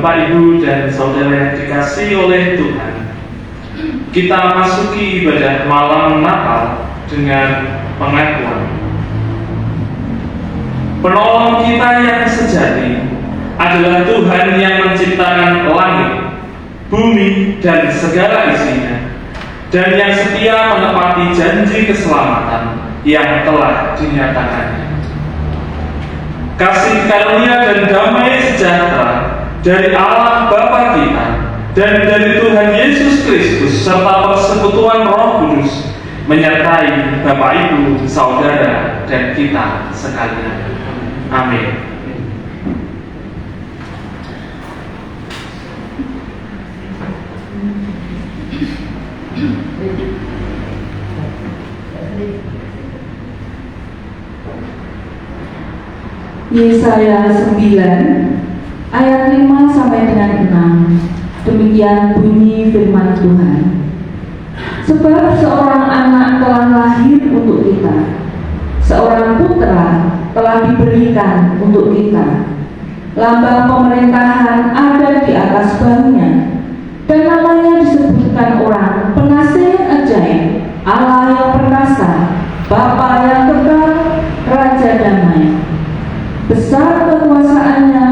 Bapak, Ibu, dan Saudara yang dikasihi oleh Tuhan, kita masuki ibadah malam Natal dengan pengakuan. Penolong kita yang sejati adalah Tuhan yang menciptakan langit, bumi, dan segala isinya, dan yang setia menepati janji keselamatan yang telah dinyatakannya. Kasih karunia dan damai sejahtera dari Allah Bapa kita dan dari Tuhan Yesus Kristus serta persekutuan Roh Kudus menyertai Bapak, Ibu, Saudara, dan kita sekalian. Amin. Yesaya 9 ayat 5 sampai dengan 6. Demikian bunyi firman Tuhan. Sebab seorang anak telah lahir untuk kita, seorang putra telah diberikan untuk kita. Lambang pemerintahan ada di atas bahunya, dan namanya disebutkan orang Penasihat Ajaib, Allah yang perkasa, Bapa yang kekal, Raja damai. Besar kekuasaannya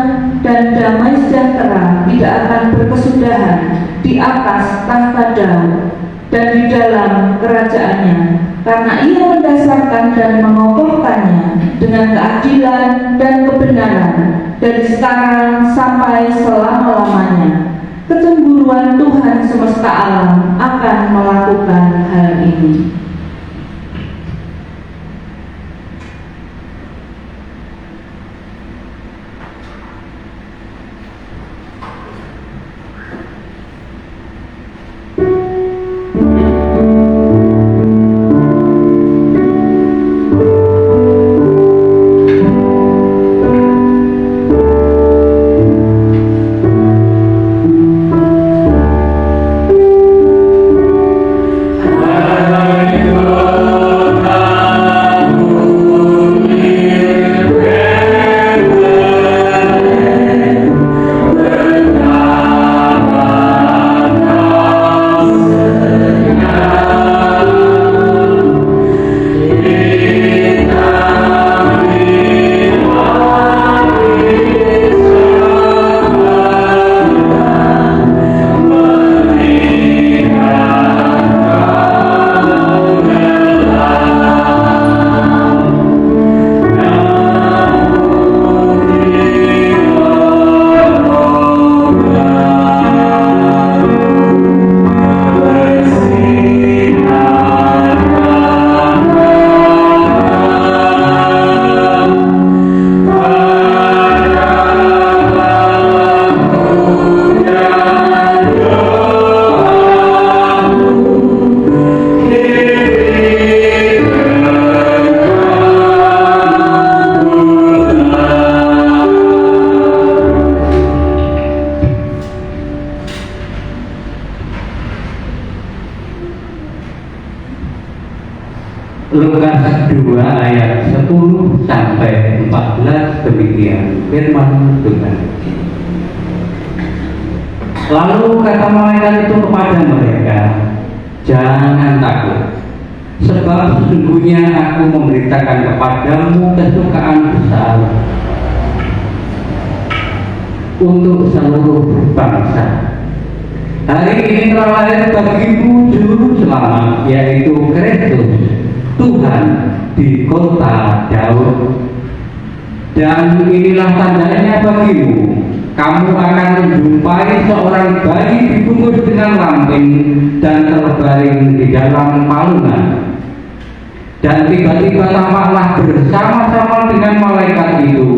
dan damai sejahtera tidak akan berkesudahan di atas tahta Daud dan di dalam kerajaannya, karena ia mendasarkan dan mengokohkannya dengan keadilan dan kebenaran dari sekarang sampai selama-lamanya. Kecemburuan Tuhan semesta alam akan melakukan hal ini. Amin. Lukas 2 ayat 10 sampai 14 demikian firman Tuhan. Lalu kata malaikat itu kepada mereka, jangan takut, sebab sesungguhnya aku memberitakan kepadamu kesukaan besar untuk seluruh bangsa. Hari ini telah lahir bagimu juru selamat, yaitu Kristus Tuhan di kota Daud. Dan inilah tandanya bagimu, kamu akan menjumpai seorang bayi dibungkus dengan lampin dan terbaring di dalam palungan. Dan tiba-tiba tampaklah bersama-sama dengan malaikat itu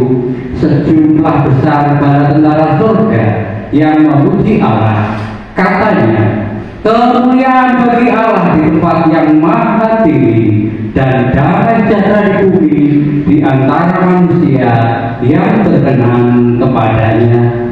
sejumlah besar bala tentara surga yang memuji Allah. Katanya, kemuliaan bagi Allah di tempat yang maha tinggi, dan damai sejahtera di bumi di antara manusia yang berkenan kepadanya.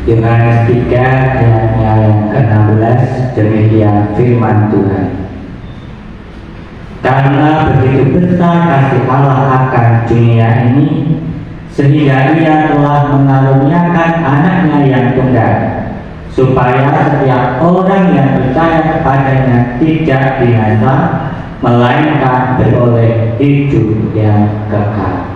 Yohanes 3 ayatnya yang ke-16 demikian firman Tuhan. Karena begitu besar kasih Allah akan dunia ini, sehingga Ia telah mengaruniakan anaknya yang tunggal, supaya setiap orang yang percaya kepadanya tidak binasa, melainkan beroleh hidup yang kekal.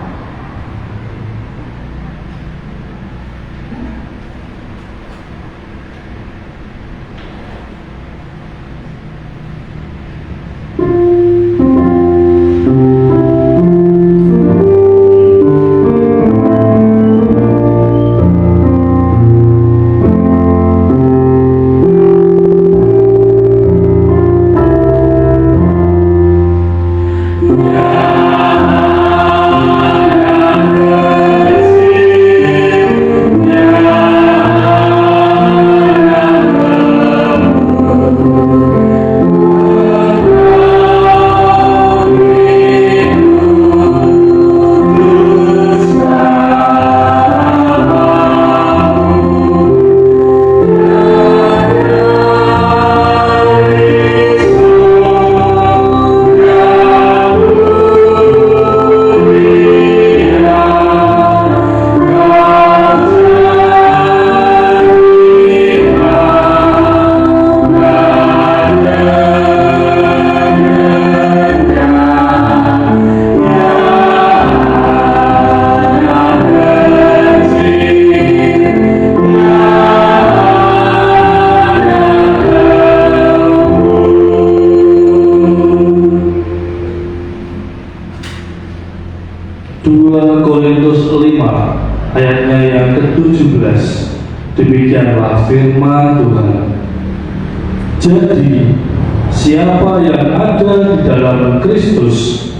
ayatnya yang ke-17. Demikianlah firman Tuhan. Jadi siapa yang ada di dalam Kristus,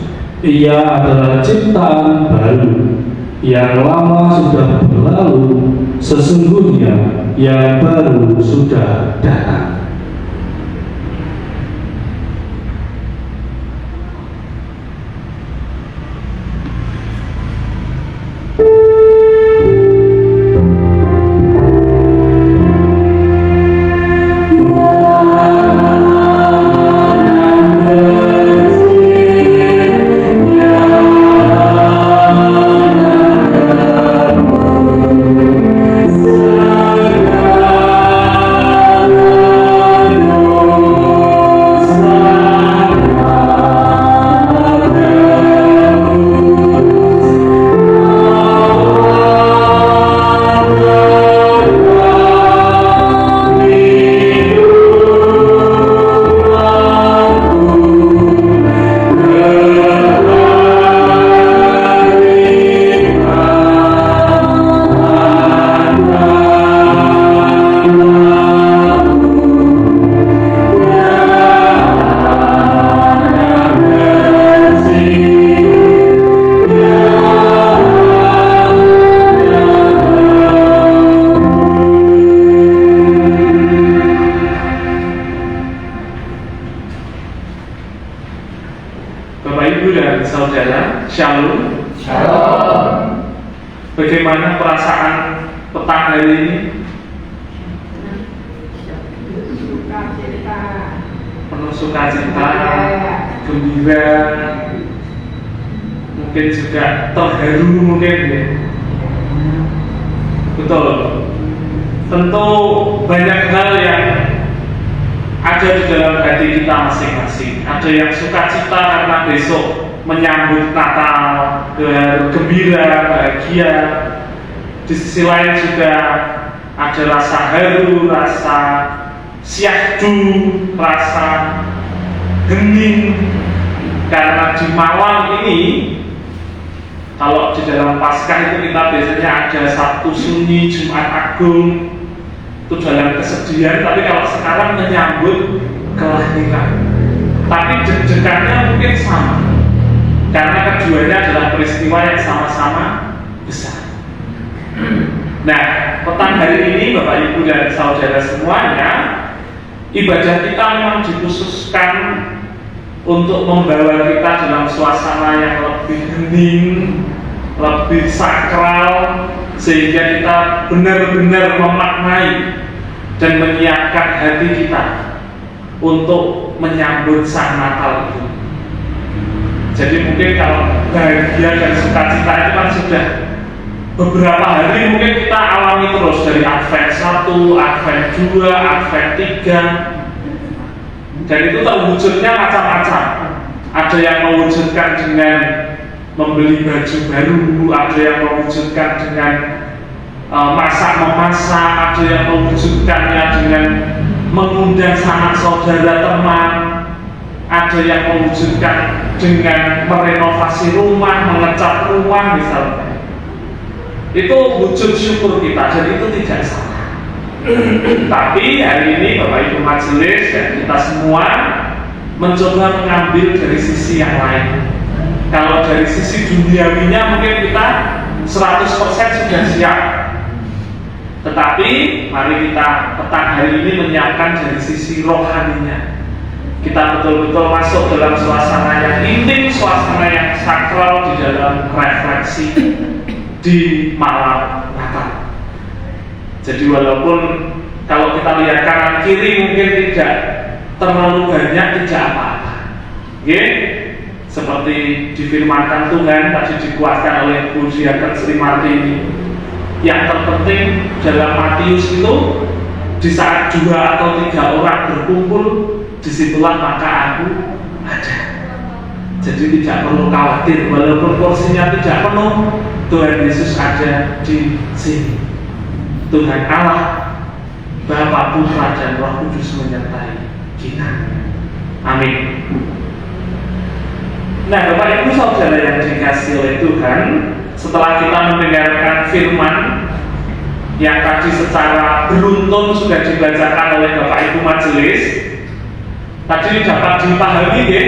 ia adalah ciptaan baru. Yang lama sudah berlalu, sesungguhnya yang baru sudah datang. Bapak Ibu dan Saudara, Shalom. Shalom. Bagaimana perasaan petang hari ini? Penuh sukacita, gembira, mungkin juga terharu mungkin ya. Betul. Tentu banyak hal yang ada di dalam hati kita masing-masing. Ada yang sukacita karena besok menyambut Natal, gembira, bahagia. Di sisi lain juga ada rasa haru, rasa syahdu, rasa hening. Karena di malam ini, kalau di dalam Paskah itu kita biasanya ada Sabtu Sunyi, Jumat Agung, itu dalam kesedihan. Tapi kalau sekarang menyambut kelahiran, tapi deg-degannya mungkin sama, karena keduanya adalah peristiwa yang sama-sama besar. Nah, petang hari ini Bapak Ibu dan Saudara semuanya, ibadah kita memang dikhususkan untuk membawa kita dalam suasana yang lebih hening, lebih sakral, sehingga kita benar-benar memaknai dan menyiapkan hati kita untuk menyambut Sang Natal itu. Jadi mungkin kalau bahagia dan sukacita itu kan sudah beberapa hari mungkin kita alami terus, dari Advent 1, Advent 2, Advent 3. Dan itu terwujudnya macam-macam. Ada yang mewujudkan dengan membeli baju baru, ada yang mewujudkan dengan masak-memasak, ada yang mewujudkannya dengan mengundang sanak saudara teman, ada yang mewujudkan dengan merenovasi rumah, mengecat rumah misalnya. Itu wujud syukur kita, jadi itu tidak salah. Tapi hari ini Bapak Ibu Majelis dan kita semua mencoba mengambil dari sisi yang lain. Kalau dari sisi duniawinya mungkin kita 100% sudah siap. Tetapi mari kita petang hari ini menyiapkan dari sisi rohaninya. Kita betul-betul masuk dalam suasana yang intim, suasana yang sakral, di dalam refleksi di malam Natal. Jadi walaupun kalau kita lihat kanan kiri mungkin tidak terlalu banyak, tidak apa-apa. Oke? Seperti difirmankan Tuhan, tadi dikuatkan oleh Bu Diaken Sri Martini. Yang terpenting dalam Matius itu, di saat 2 atau 3 orang berkumpul, disitulah maka aku ada. Jadi tidak perlu khawatir, walaupun kursinya tidak penuh, Tuhan Yesus ada di sini. Tuhan Allah, Bapa, Putra, dan Roh Kudus menyertai kita. Amin. Nah, Bapak Ibu Saudara yang dikasihi oleh Tuhan, setelah kita mendengarkan firman yang tadi secara beruntun sudah dibacakan oleh Bapak Ibu Majelis, tadi dapat dipahami ya,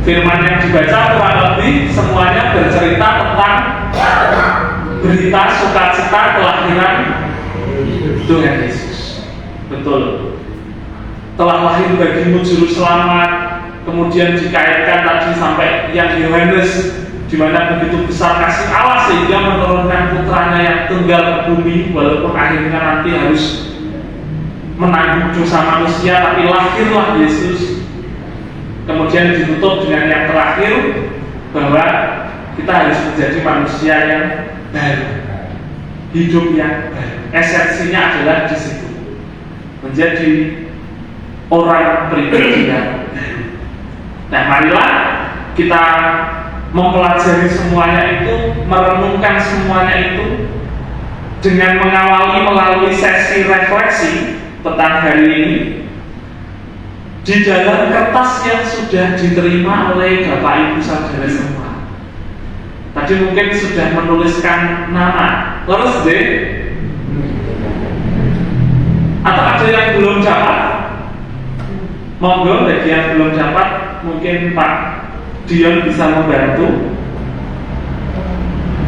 firman yang dibaca kurang lebih semuanya bercerita tentang berita sukacita kelahiran Tuhan Yesus. Betul. Telah lahir bagimu juru selamat. Kemudian dikaitkan tadi sampai yang Yohanes, di mana begitu besar kasih Allah sehingga menurunkan putranya yang tunggal ke bumi, walaupun akhirnya nanti harus menanggung dosa manusia, tapi lahirlah Yesus. Kemudian ditutup dengan yang terakhir bahwa kita harus menjadi manusia yang baru, hidup yang baru. Esensinya adalah di situ, menjadi orang pribadi yang baru. Nah, marilah kita mempelajari semuanya itu, merenungkan semuanya itu dengan mengawali melalui sesi refleksi tentang hari ini di dalam kertas yang sudah diterima oleh Bapak Ibu Saudara semua. Tadi mungkin sudah menuliskan nama, terus deh, atau ada yang belum dapat? Monggo bagi yang belum dapat, mungkin Pak Dion bisa membantu.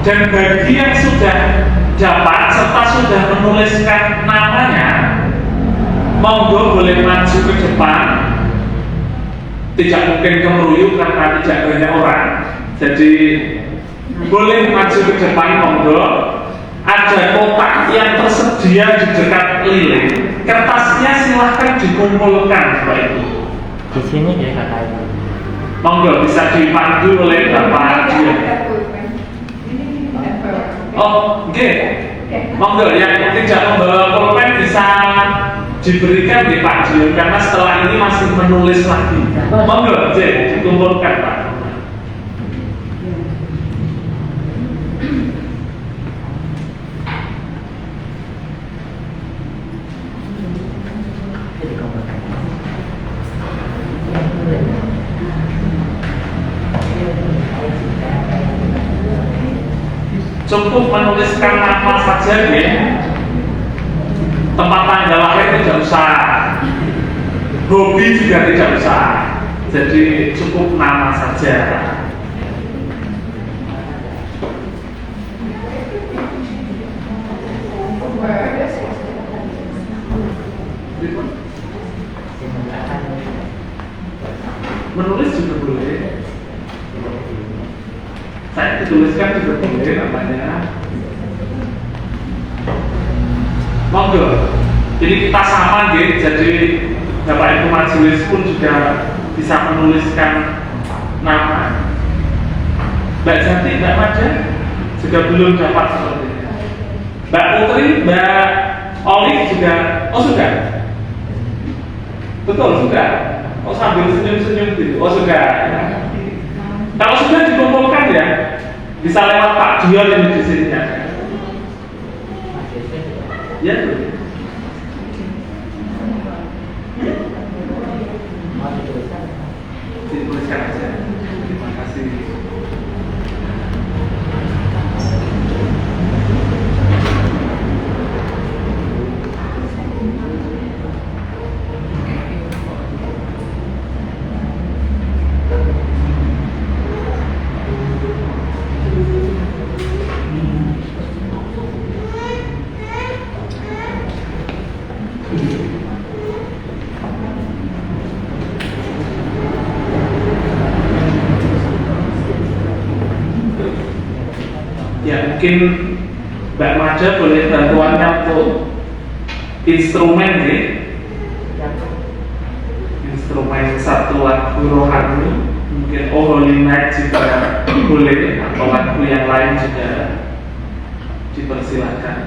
Dan bagi yang sudah dapat serta sudah menuliskan namanya, monggo boleh maju ke depan. Tidak mungkin kemeruyuk karena tidak banyak orang, jadi boleh maju ke depan, monggo. Ada kotak yang tersedia di dekat lilin. Kertasnya silahkan dikumpulkan, Bapak Ibu. Di sini ya katanya. Monggo bisa dipandu oleh Bapak Dion. Oh, oke. Monggo yang tidak membawa pulpen bisa diberikan di Pak Dion karena setelah ini masih menulis lagi. Monggo, dikumpulkan Pak. Cukup menuliskan nama saja ya. Tempat tanggal lahir tidak usah, hobi juga tidak usah, jadi cukup nama saja. Menulis juga boleh. Saya dituliskan juga boleh namanya. Monggo. Jadi kita sama gitu. Jadi Bapak Ibu majelis pun juga bisa menuliskan nama. Mbak Jati, Mbak Maja juga belum dapat sepertinya. Mbak Putri, Mbak Olive juga. Oh sudah. Betul sudah. Oh sambil senyum-senyum gitu. Oh sudah. Kalau sudah dikumpulkan ya, bisa lewat Pak Dion yang di sini ya. Ya tuh. Dituliskan aja. Terima kasih. Ya mungkin Mbak Maja boleh bantuannya untuk instrumen nih, instrumen satu lagu rohani, mungkin Oh Holy Night juga boleh, atau lagu yang lain juga dipersilakan.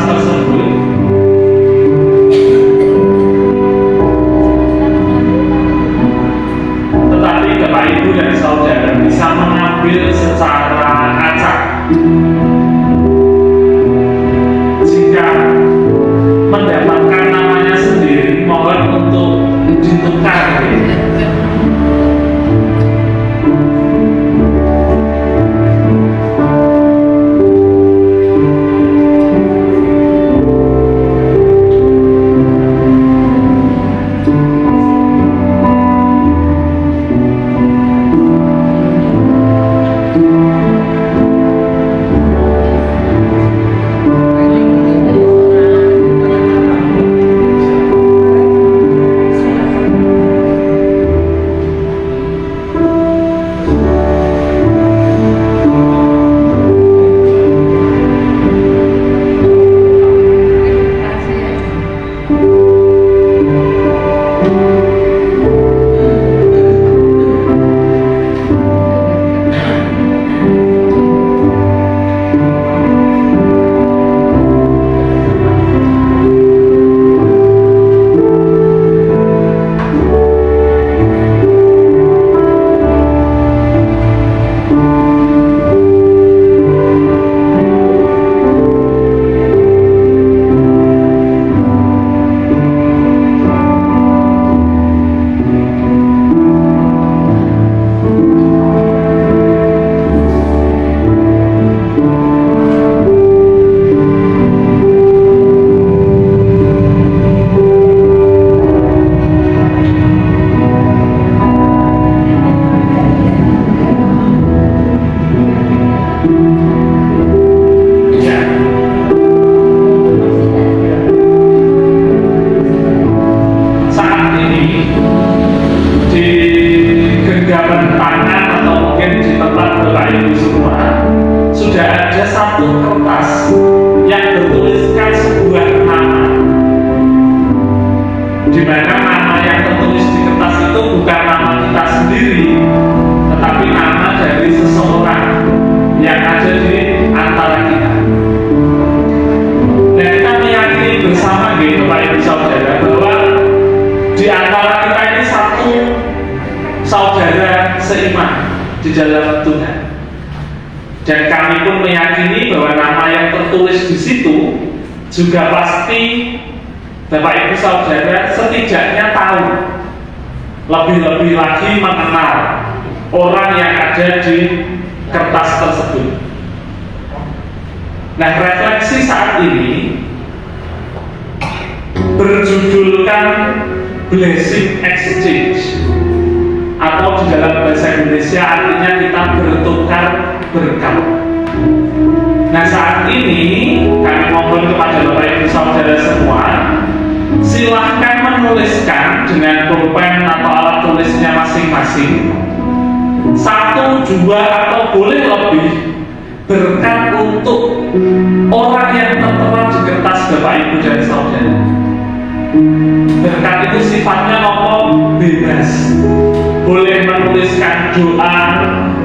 tersebut, tetapi Bapak Ibu dan Saudara bisa mengambil secara acak. Jika mendapatkan namanya sendiri, mohon untuk ditukar. Di dalam Tuhan, dan kami pun meyakini bahwa nama yang tertulis di situ juga pasti Bapak Ibu Saudara setidaknya tahu, lebih-lebih lagi mengenal orang yang ada di kertas tersebut. Nah, refleksi saat ini berjudulkan Blessing Exchange, atau di dalam bahasa Indonesia artinya kita bertukar berkat. Nah, saat ini kami mohon kepada Bapak Ibu Saudara semua, silahkan menuliskan dengan pulpen atau alat tulisnya masing-masing, 1, 2, atau boleh lebih berkat untuk orang yang tertera di kertas Bapak Ibu dan Saudara. Berkat itu sifatnya bebas. Boleh menuliskan doa,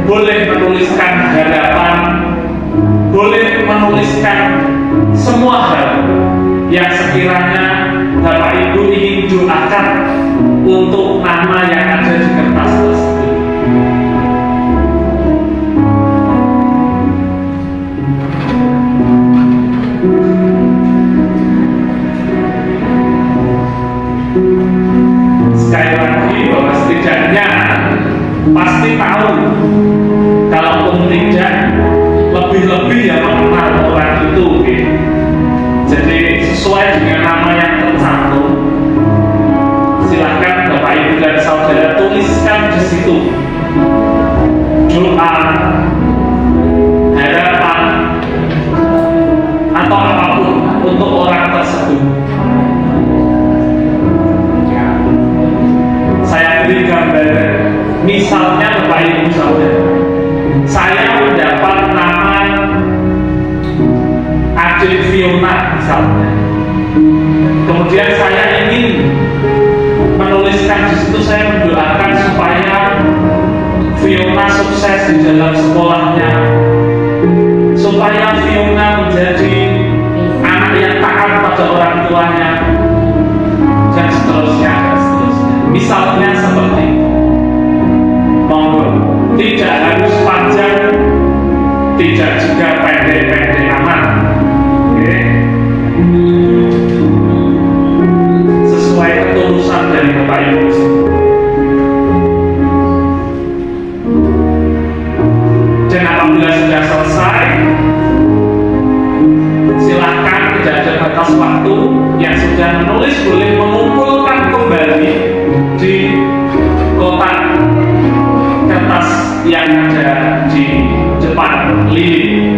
boleh menuliskan harapan, boleh menuliskan semua hal yang sekiranya Bapak Ibu ingin doakan untuk nama yang ada di kertas tersebut. Sekali lagi bahwa setidaknya pasti tahu, kalaupun tidak lebih-lebih ya mengenal orang itu, okay? Jadi sesuai dengan nama yang tercantum, silahkan Bapak Ibu dan Saudara tuliskan di situ doa, harapan, atau apapun untuk orang tersebut. Saya beri gambaran, misalnya Bapak Ibu Saudara, saya mendapat nama Adik Fiona misalnya, kemudian saya ingin menuliskan di situ, saya mendoakan supaya Fiona sukses di dalam sekolahnya, supaya Fiona menjadi anak yang misalnya seperti itu. Monggo, tidak harus panjang, tidak juga pendek-pendek amat. Oke. Sesuai ketulusan dari Bapak Ibu. Dan apabila sudah selesai, silakan, tidak ada batas waktu. Yang sudah menulis boleh mengumpulkan kembali di kotak kertas yang ada di depan lilin.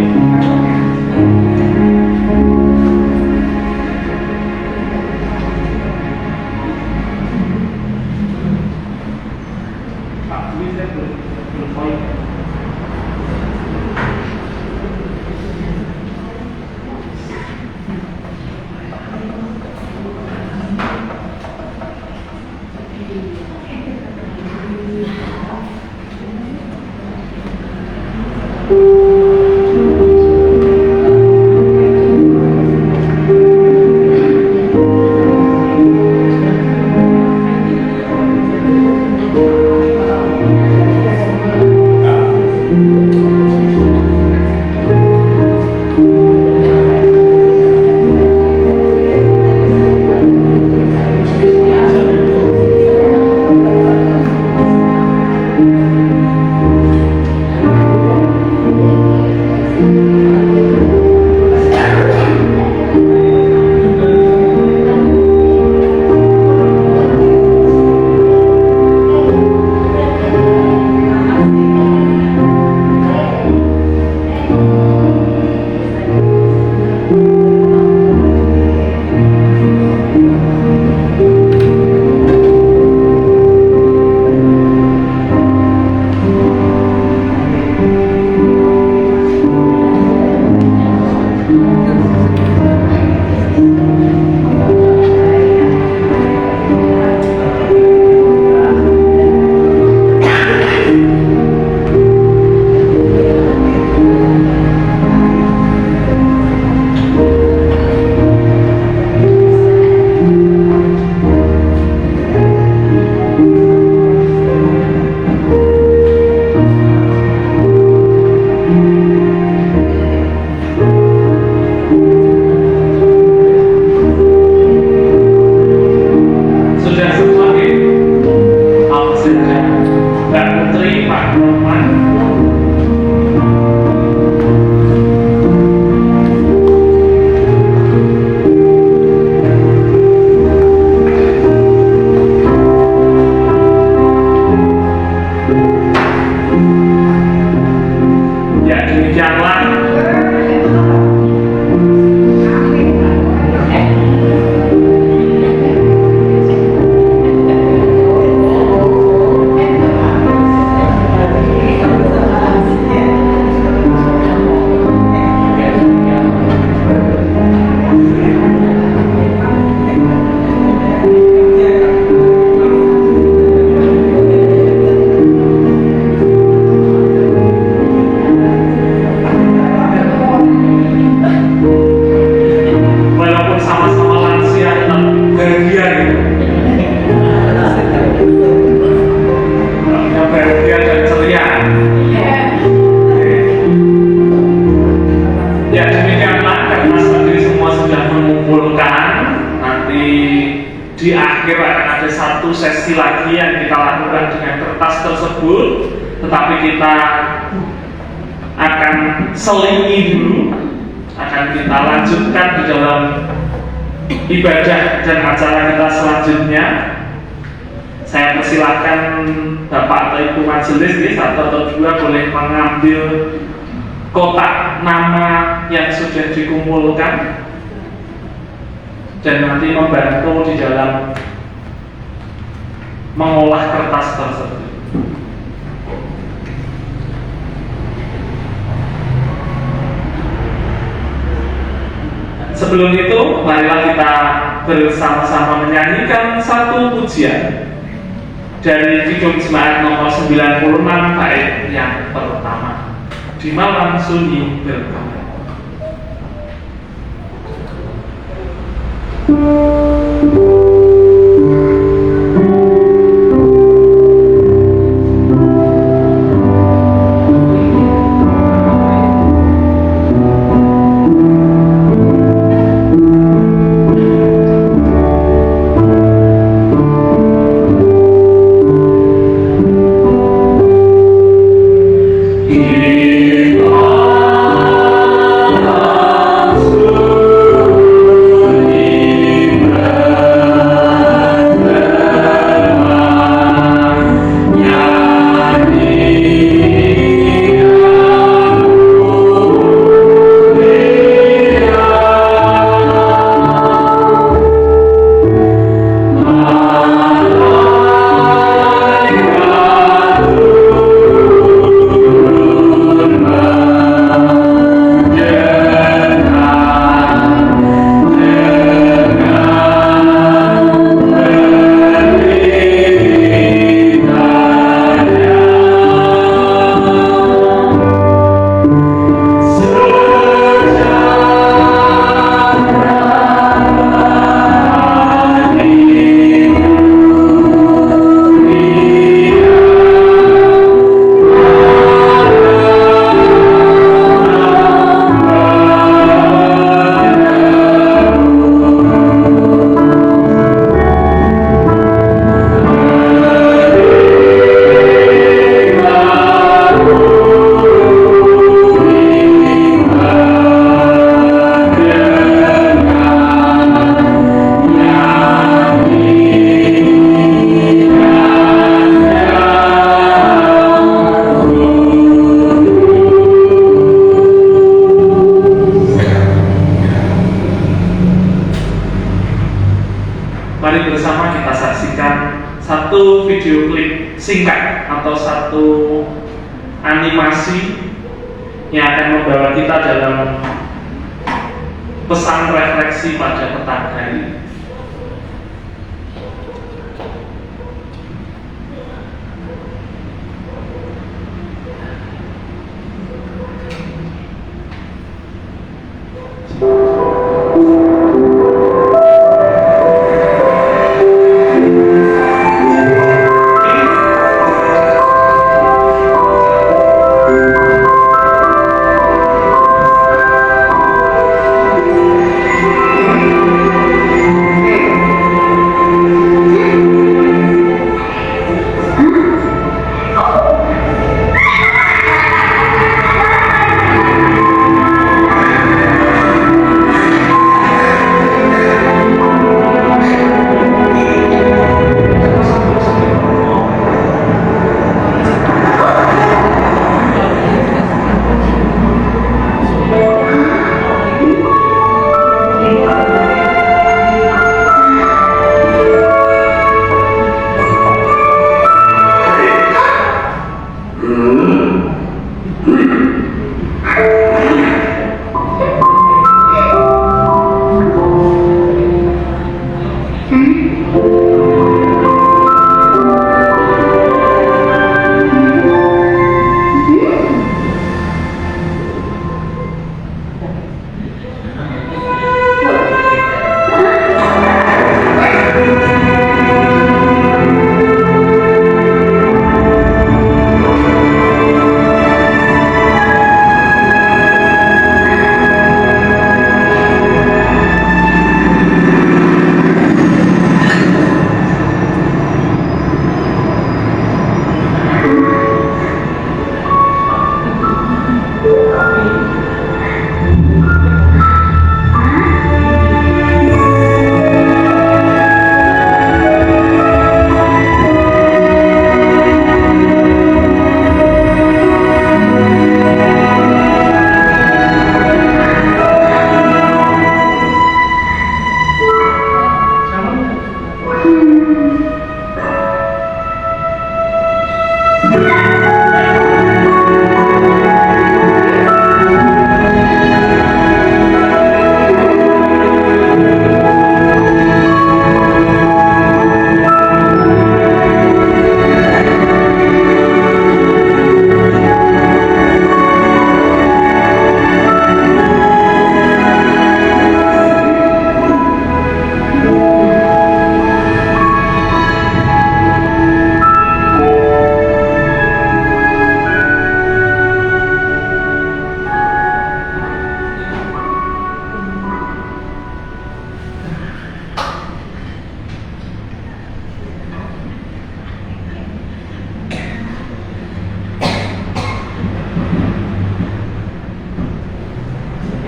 di akhir akan ada satu sesi lagi yang kita lakukan dengan kertas tersebut, tetapi kita akan selingi dulu, akan kita lanjutkan di dalam ibadah dan acara kita selanjutnya. Saya persilakan Bapak atau Ibu majelis ini satu atau dua boleh mengambil kotak nama yang sudah dikumpulkan dan nanti membantu di dalam mengolah kertas tersebut. Sebelum itu, marilah kita bersama-sama menyanyikan satu pujian dari Kidung Jemaat nomor 96 bait yang pertama, Di Malam Sunyi Berkabut. satu video klip singkat atau satu animasi yang akan membawa kita dalam pesan refleksi pada petang hari.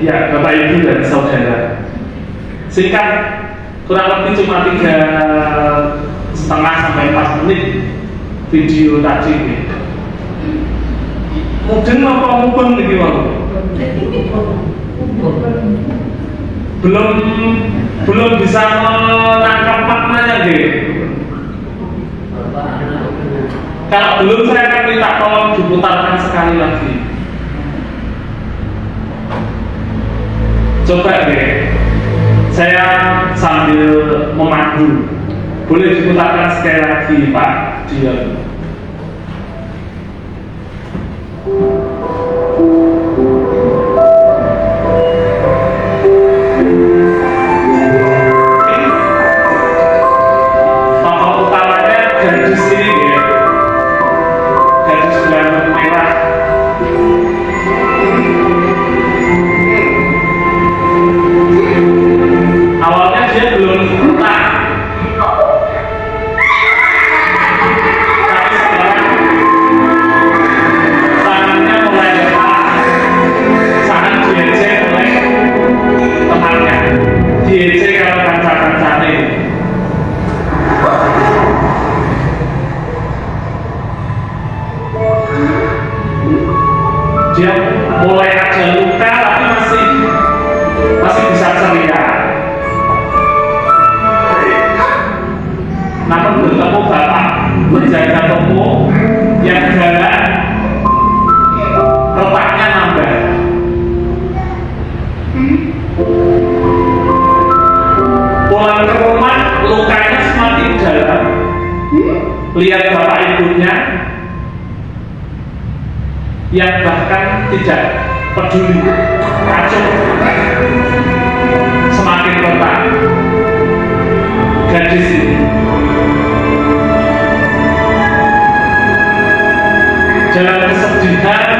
Ya, Bapak Ibu dan Saudara, singkat, kurang lebih cuma 3,5 sampai 4 menit video tadi ini. Mungkin apa mungkin ini belum bisa menangkap maknanya gitu. Kalau belum, saya akan minta tolong diputarkan sekali lagi. Coba deh, saya sambil memandu. Boleh diputarkan sekali lagi, Pak Dion. Tokoh utamanya gadis ini ya, gadis berambut merah. Awalnya dia belum buta, Pulang ke rumah, lukanya semakin dalam. Lihat bapak ibunya yang bahkan tidak peduli, kacau, semakin retak. Gadis ini dalam kesedihan,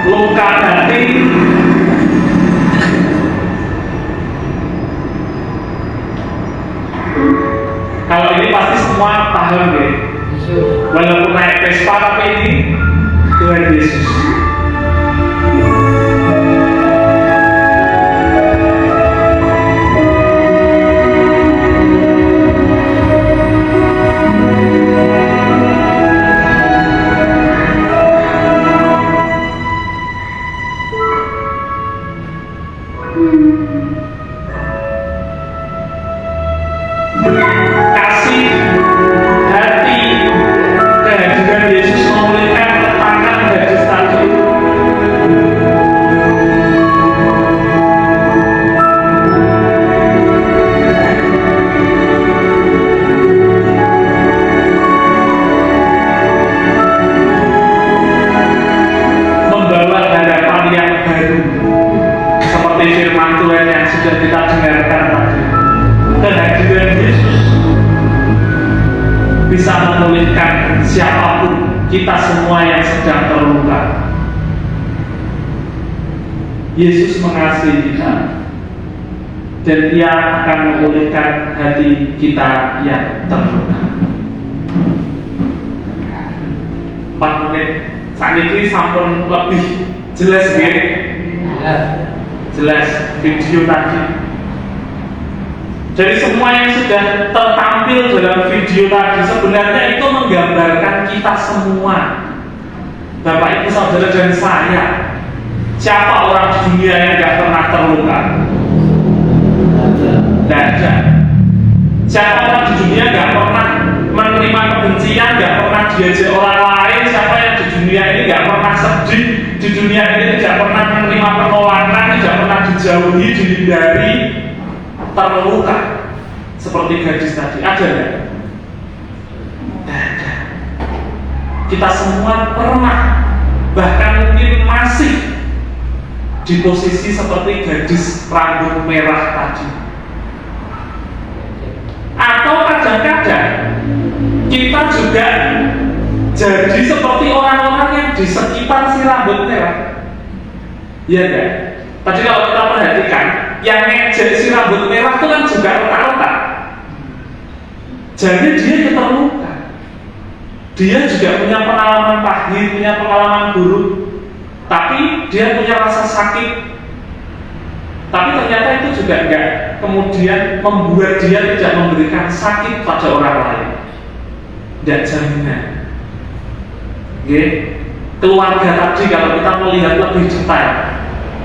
luka hati, kalau ini pasti semua paham ya. Walaupun naik Vespa tapi ini Tuhan Yesus. Kasih hati kehadiran Yesus memulihkan retakan gadis tadi. Membawa harapan yang baru seperti firman Tuhan yang sudah kita dengarkan tadi. Kehadiran Yesus bisa memulihkan siapapun, kita semua yang sedang terluka. Yesus mengasihi kita dan Dia akan memulihkan hati kita yang terluka. 4 menit saat ini sampun lebih jelas ya? Jelas video tadi. Jadi semua yang sudah tertampil dalam video tadi sebenarnya itu menggambarkan kita semua, Bapak Ibu Saudara dan saya. Siapa orang di dunia yang tidak pernah terluka? Tidak ada. Siapa orang di dunia tidak pernah menerima kebencian, tidak pernah diajak orang lain? Siapa yang di dunia ini tidak pernah sedih? Di dunia ini tidak pernah menerima penolakan, tidak pernah dijauhi, dihindari, terluka seperti gadis tadi? Ada nggak? Tidak ada. Kita semua pernah, bahkan mungkin masih di posisi seperti gadis rambut merah tadi. Atau kadang-kadang kita juga jadi seperti orang-orang yang di sekitar si rambut merah. Iya enggak? Tadi kalau kita perhatikan, yang ngejek si rambut merah itu kan juga retak-retak. Jadi dia terluka. Dia juga punya pengalaman pahit, punya pengalaman buruk. Tapi dia punya rasa sakit. Tapi ternyata itu juga enggak kemudian membuat dia tidak memberikan sakit pada orang lain. Tidak jaminan. Oke? Keluarga tadi kalau kita melihat lebih detail,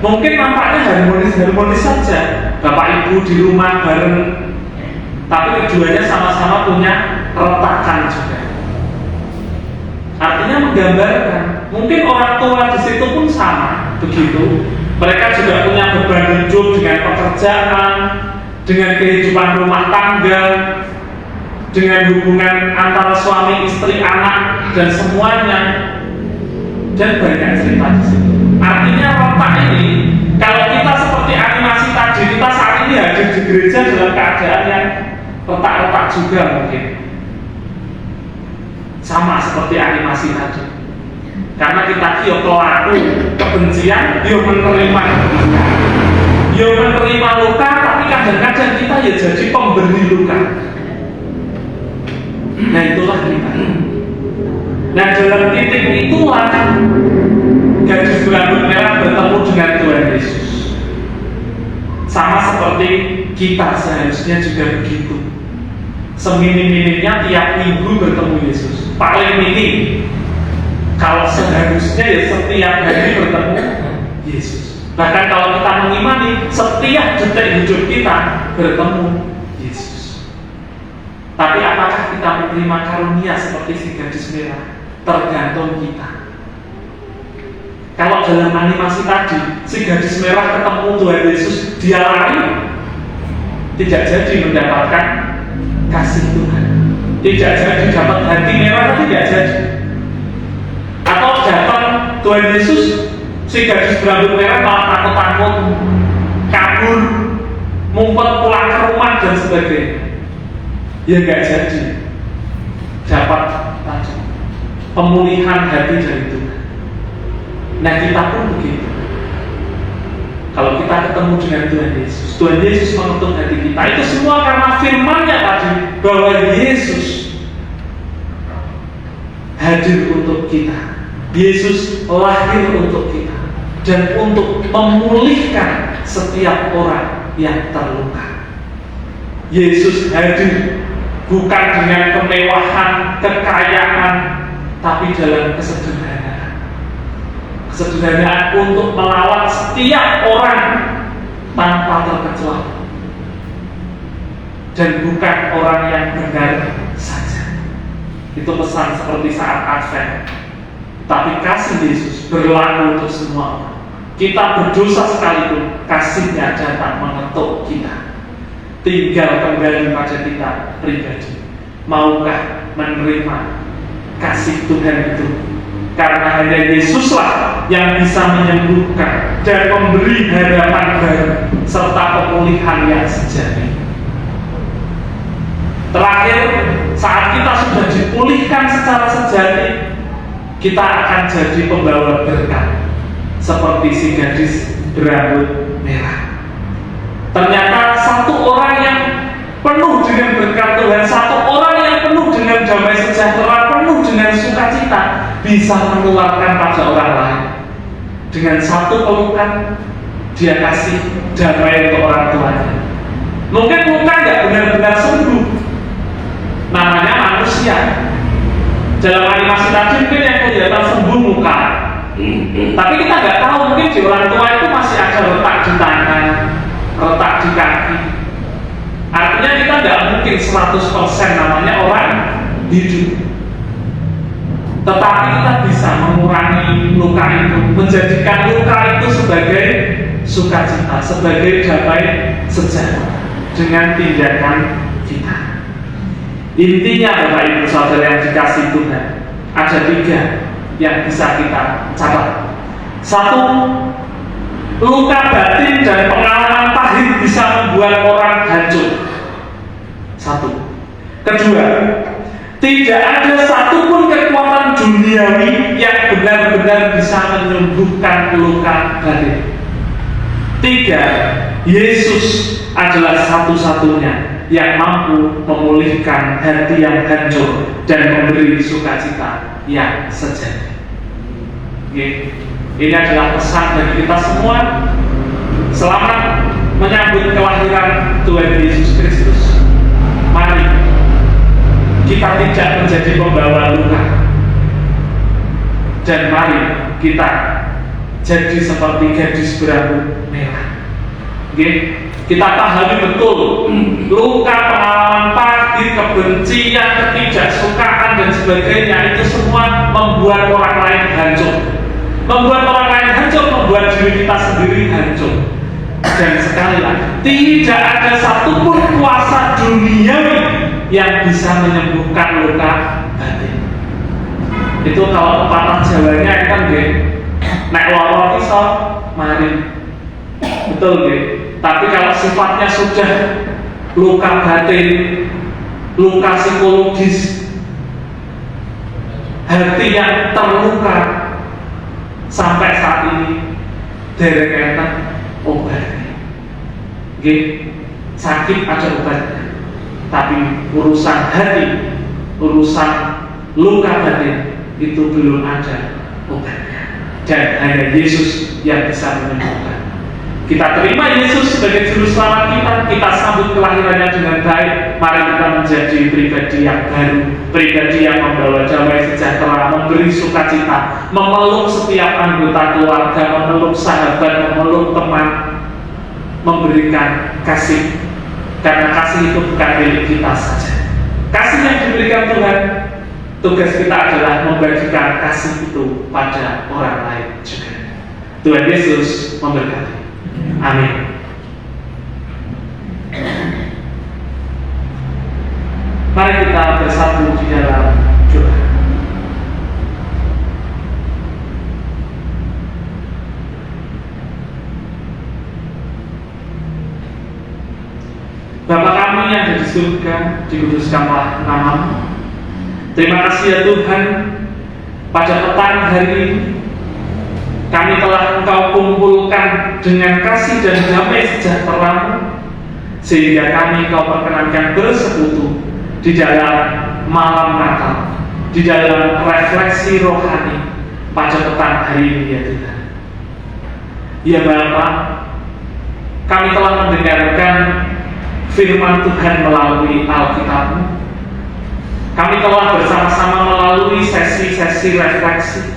mungkin nampaknya harmonis saja, bapak ibu di rumah bareng, tapi keduanya sama-sama punya retakan juga. Artinya menggambarkan, mungkin orang tua di situ pun sama begitu. Mereka juga punya beban hidup dengan pekerjaan, dengan kehidupan rumah tangga, dengan hubungan antara suami, istri, anak, dan semuanya. Dan banyak cerita di situ. Artinya retak ini, kalau kita seperti animasi tadi, kita saat ini hadir di gereja dalam keadaan yang retak-retak juga mungkin. Sama seperti animasi tadi. Karena kita pelaku kebencian, menerima luka, tapi kadang-kadang kita ya jadi pemberi luka. Nah itulah kita. Nah dalam titik itulah gadis berambut merah bertemu dengan Tuhan Yesus. Sama seperti kita seharusnya juga begitu. Seminim-minimnya tiap minggu bertemu Yesus. Paling minim. Kalau seharusnya ya setiap hari bertemu Yesus. Bahkan kalau kita mengimani, setiap detik hidup kita bertemu Yesus. Tapi apakah kita menerima karunia seperti si gadis merah? Tergantung kita. Kalau dalam animasi tadi, si gadis merah ketemu Tuhan Yesus, dia lari, tidak jadi mendapatkan kasih Tuhan, tidak jadi dapat hati merah, tidak jadi. Atau dapat Tuhan Yesus, si gadis berambut merah malah takut-takut, kabur, ngumpet pulang ke rumah dan sebagainya. Ya nggak jadi dapat pemulihan hati dari Tuhan. Nah kita pun begitu. Kalau kita ketemu dengan Tuhan Yesus mengetuk hati kita. Itu semua karena firman-Nya tadi, bahwa Yesus hadir untuk kita, Yesus lahir untuk kita, dan untuk memulihkan setiap orang yang terluka. Yesus hadir bukan dengan kemewahan, kekayaan, tapi dalam kesederhanaan. Kesederhanaan untuk melawat setiap orang tanpa terkecuali, dan bukan orang yang benar saja. Itu pesan seperti saat Advent. Tapi kasih Yesus berlaku untuk semua orang. Kita berdosa sekalipun, kasih-Nya datang mengetuk kita. Tinggal kembali pada kita pribadi. Maukah menerima kasih Tuhan itu? Karena hanya Yesuslah yang bisa menyembuhkan dan memberi harapan baru serta pemulihan yang sejati. Terakhir, saat kita sudah dipulihkan secara sejati, kita akan jadi pembawa berkat seperti si gadis berambut merah. Ternyata satu orang yang penuh dengan berkat Tuhan, satu orang yang penuh dengan damai sejahtera, penuh dengan sukacita, bisa menularkan pada orang lain. Dengan satu pelukan, dia kasih damai untuk orang tuanya. Mungkin luka nggak benar-benar sembuh, namanya manusia. Dalam animasi tadi mungkin yang kelihatan sembuh muka, tapi kita nggak tahu, mungkin di orang tua itu masih ada retak di tangan, retak di kaki. Artinya kita nggak mungkin 100% namanya orang hidup. Tetapi kita bisa mengurangi luka itu, menjadikan luka itu sebagai sukacita, sebagai damai sejahtera dengan tindakan kita. Intinya Bapak Ibu Saudara yang dikasihi Tuhan, ada 3 yang bisa kita catat. 1, luka batin dan pengalaman pahit bisa membuat orang hancur. 1. Kedua, tidak ada satupun kekuatan duniawi yang benar-benar bisa menyembuhkan luka batin. 3, Yesus adalah satu-satunya yang mampu memulihkan hati yang hancur dan memberi sukacita yang sejati. Ini adalah pesan bagi kita semua. Selamat menyambut kelahiran Tuhan Yesus Kristus. Mari kita tidak menjadi pembawa luka, dan mari kita jadi seperti gadis berambut merah. Kita pahami betul luka, pengalaman pahit, kebencian, ketidaksukaan dan sebagainya itu semua membuat orang lain hancur, membuat orang lain hancur, membuat diri kita sendiri hancur. Dan sekali lagi, tidak ada satupun kuasa duniawi yang bisa menyembuhkan luka batin. Itu kalau pepatah Jawanya kan nek loro iso mari. Betul nggih. Tapi kalau sifatnya sudah luka batin, luka psikologis, hati yang terluka sampai saat ini derek-derek obatnya. Sakit ada obatnya, tapi urusan hati, urusan luka batin itu belum ada obatnya, dan hanya Yesus yang bisa menyembuhkan. Kita terima Yesus sebagai juru selamat kita sambut kelahirannya dengan baik. Mari kita menjadi pribadi yang baru, pribadi yang membawa damai sejahtera, memberi sukacita, memeluk setiap anggota keluarga, memeluk sahabat, memeluk teman, memberikan kasih. Karena kasih itu bukan milik kita saja. Kasih yang diberikan Tuhan, tugas kita adalah membagikan kasih itu pada orang lain juga. Tuhan Yesus memberkati. Amin. Mari kita bersatu di dalam doa. Bapa kami yang ada di surga, dikuduskanlah nama-Mu. Terima kasih ya Tuhan, pada petang hari ini kami telah Engkau kumpulkan dengan kasih dan damai sejahtera-Mu, sehingga kami Engkau perkenankan bersekutu di dalam malam Natal, di dalam refleksi rohani pada petang hari ini ya Tuhan. Ya Bapa, kami telah mendengarkan firman Tuhan melalui Alkitab-Mu. Kami telah bersama-sama melalui sesi-sesi refleksi.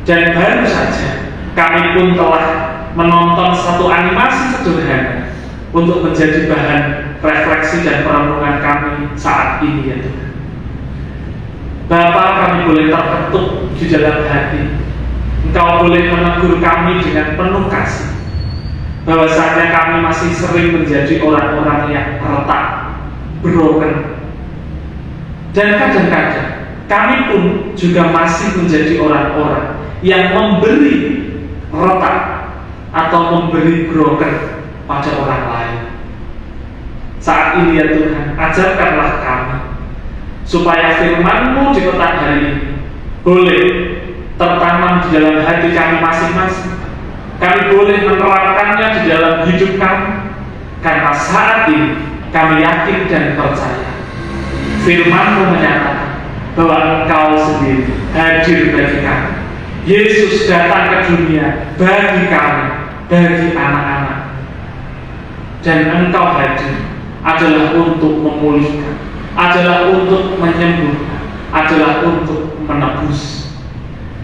Dan baru saja kami pun telah menonton satu animasi sederhana untuk menjadi bahan refleksi dan perenungan kami saat ini ya Tuhan. Bapa, kami boleh terketuk di dalam hati. Engkau boleh menegur kami dengan penuh kasih, bahwasanya kami masih sering menjadi orang-orang yang retak, broken. Dan kadang-kadang kami pun juga masih menjadi orang-orang yang memberi retak atau memberi broken pada orang lain. Saat ini ya Tuhan, ajarkanlah kami supaya firman-Mu di petang hari ini boleh tertanam di dalam hati kami masing-masing. Kami boleh menerapkannya di dalam hidup kami, karena saat ini kami yakin dan percaya firman-Mu menyatakan bahwa Engkau sendiri hadir bagi kami. Yesus datang ke dunia bagi kami, bagi anak-anak. Dan Engkau hadir adalah untuk memulihkan, adalah untuk menyembuhkan, adalah untuk menebus.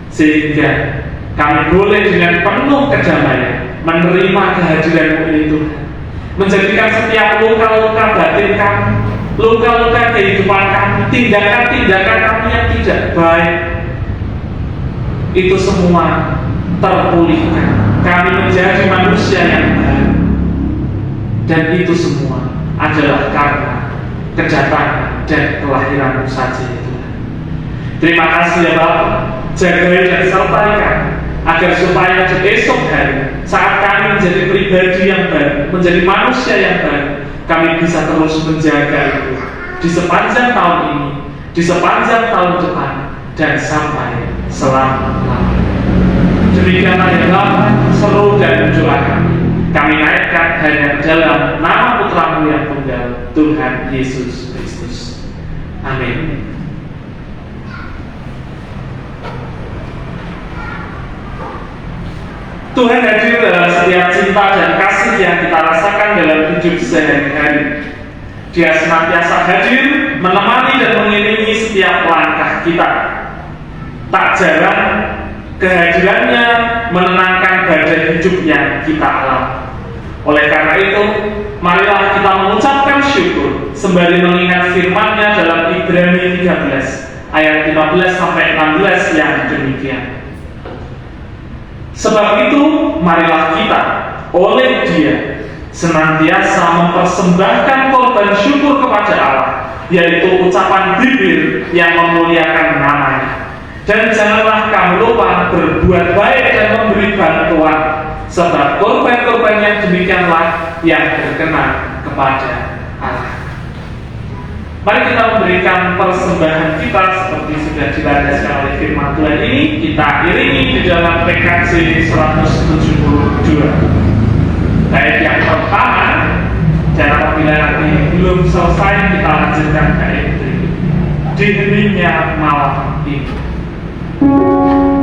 Sehingga kami boleh dengan penuh kedamaian menerima kehadiran-Mu ini Tuhan, menjadikan setiap luka-luka batin kami, luka-luka kehidupan kami, tindakan-tindakan kami yang tidak baik, itu semua terpulihkan. Kami menjadi manusia yang baik. Dan itu semua adalah karena kedatangan dan kelahiran-Mu saja ya Tuhan. Terima kasih ya Bapa, jagai dan sertai kami, agar supaya di esok hari saat kami menjadi pribadi yang baik, menjadi manusia yang baik, kami bisa terus menjaga itu di sepanjang tahun ini, di sepanjang tahun depan, dan sampai selama-lamanya. Demikianlah yang Bapa, seru dan doa kami naikkan hanya dalam nama Putra-Mu yang tunggal, Tuhan Yesus Kristus. Amin. Tuhan hadir dalam setiap cinta dan kasih yang kita rasakan dalam hidup sehari-hari. Dia senantiasa hadir, menemani dan mengiringi setiap langkah kita. Tak jarang kehadirannya menenangkan badai hidup yang kita alami. Oleh karena itu, marilah kita mengucapkan syukur sembari mengingat firman-Nya dalam Ibrani 13 ayat 15-16 yang demikian. Sebab itu, marilah kita oleh Dia senantiasa mempersembahkan korban syukur kepada Allah, yaitu ucapan bibir yang memuliakan nama-Nya. Dan janganlah kamu lupa berbuat baik dan memberi bantuan, sebab korban-korban yang demikianlah yang berkenan kepada Allah. Mari kita memberikan persembahan kita seperti sudah dilandaskan oleh firman Tuhan ini. Kita iringi di dalam PKJ 172. Baik yang pertama, dan apabila nanti belum selesai, kita lanjutkan baik berikut. Di heningnya malam ini. Oh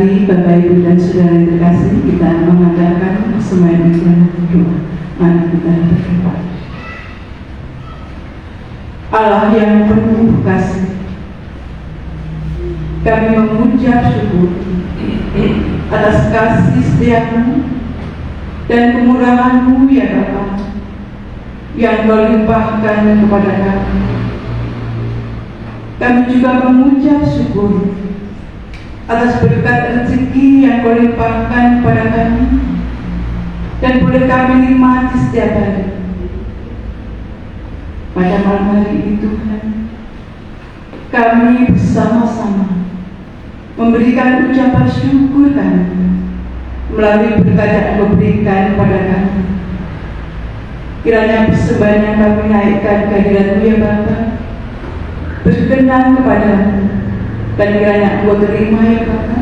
Mari Bapak Ibu dan Saudara yang terkasih, kita mengadakan persembahan ibadah doa. Mari kita berdoa. Allah yang penuh kasih, kami mengucap syukur atas kasih setiamu dan kemurahan-Mu ya Bapa, yang Kau limpahkan kepada kami. Kami juga mengucap syukur atas berkat rezeki yang Kau limpahkan kepada kami dan boleh kami nikmati setiap hari. Pada malam hari ini Tuhan, kami bersama-sama memberikan ucapan syukur kami melalui berkat yang Kau berikan kepada kami. Kiranya persembahan yang kami naikkan ke hadirat-Mu ya Bapa berkenan kepada-Mu, dan kiranya Engkau terima ya Bapa,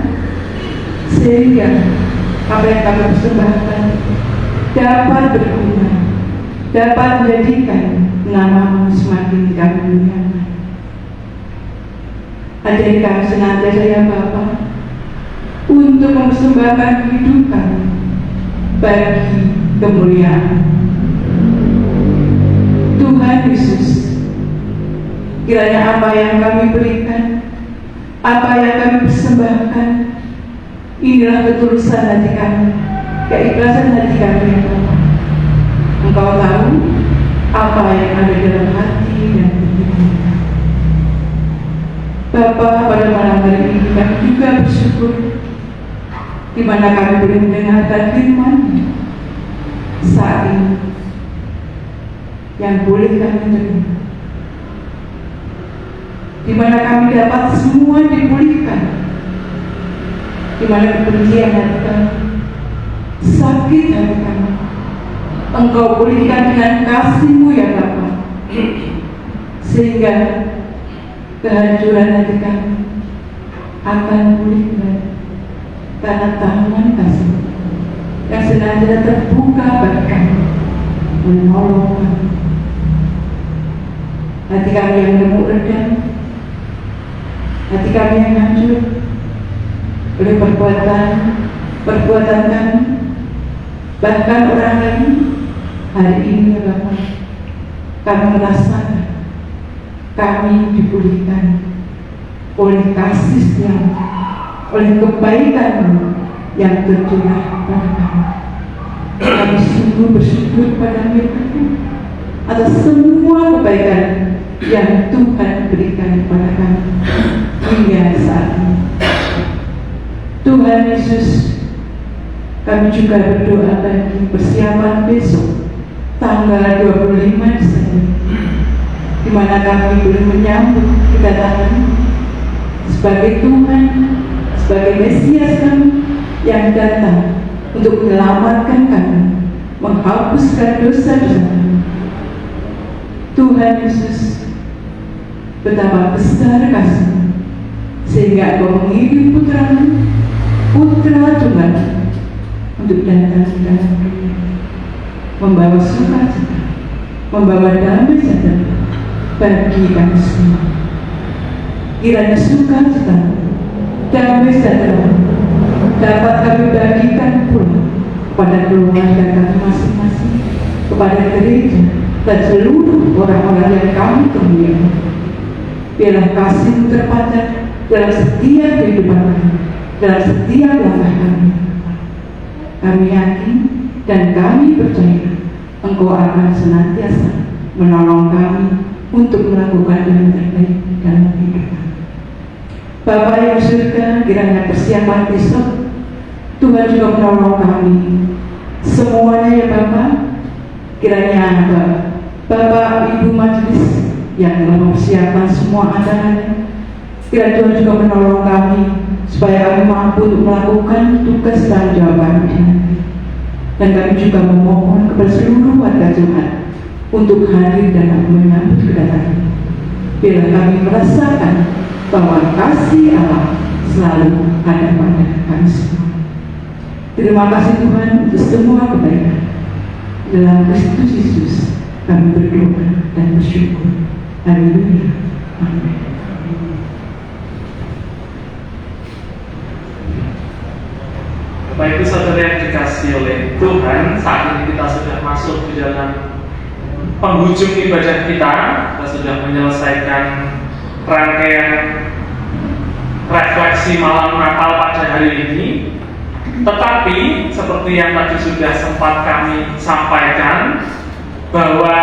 sehingga apa yang kami persembahkan dapat berguna, dapat menjadikan nama-Mu semakin kami muliakan. Ajari kami senantiasa ya Bapa untuk mempersembahkan hidup kami bagi kemuliaan Tuhan Yesus. Kiranya apa yang kami berikan, apa yang kami persembahkan, inilah ketulusan hati kami, keikhlasan hati kami ya Bapa. Engkau tahu apa yang ada dalam hati dan pikiran kami. Bapa, pada malam hari ini kami juga bersyukur di mana kami boleh mendengarkan firman-Mu saat ini yang boleh kami terima, di mana kami dapat semua dipulihkan, di mana kebencian hati kami, sakit hati kami, Engkau pulihkan dengan kasih-Mu ya Bapa, sehingga kehancuran hati kami akan pulih kembali karena tangan kasih yang senantiasa terbuka bagi kami, menolong kami. Hati kami yang remuk redam, hati kami yang hancur oleh perbuatan kami, bahkan orang lain, hari ini ya Bapa, kami merasakan kami dipulihkan oleh kasih setiamu, oleh kebaikan-Mu yang tercurah pada kami. Kami sungguh bersyukur pada-Mu atas semua kebaikan yang Tuhan berikan kepada kami hingga saat ini. Tuhan Yesus, kami juga berdoa bagi persiapan besok tanggal 25 Desember, di mana kami boleh menyambut kedatangan sebagai Tuhan, sebagai Mesias kami yang datang untuk menyelamatkan kami, menghapuskan dosa-dosa kami. Tuhan Yesus, betapa besar kasih-Mu sehingga Engkau mengirim putra-Mu, putra Tuhan, untuk datang ke dalam dunia, membawa sukacita, membawa damai sejahtera bagi kami semua. Kiranya sukacita, damai sejahtera dapat kami bagikan pula kepada keluarga kami masing-masing, kepada gereja dan seluruh orang-orang yang kami temui. Biarlah kasih-Mu terpanjang dalam setiap kehidupan kami, dalam setiap langkah kami. Kami yakin dan kami percaya Engkau akan senantiasa menolong kami untuk melakukan yang terbaik dalam hidup kami. Bapa yang di surga, kiranya persiapan besok Tuhan juga menolong kami semuanya ya Bapa. Kiranya Bapak Ibu Majelis yang telah mempersiapkan semua acaranya, kiranya Tuhan juga menolong kami supaya kami mampu untuk melakukan tugas dan jawaban kami. Dan kami juga memohon kepada seluruh warga Tuhan untuk hadir dan menyambut kedatangan. Biarlah kami merasakan bahwa kasih Allah selalu ada pada kami semua. Terima kasih Tuhan untuk semua kebaikan. Dalam Kristus Yesus kami berdoa dan bersyukur. Haleluya. Amin. Tuhan, saat ini kita sudah masuk di dalam penghujung ibadah kita sudah menyelesaikan rangkaian refleksi malam Natal pada hari ini. Tetapi seperti yang tadi sudah sempat kami sampaikan, bahwa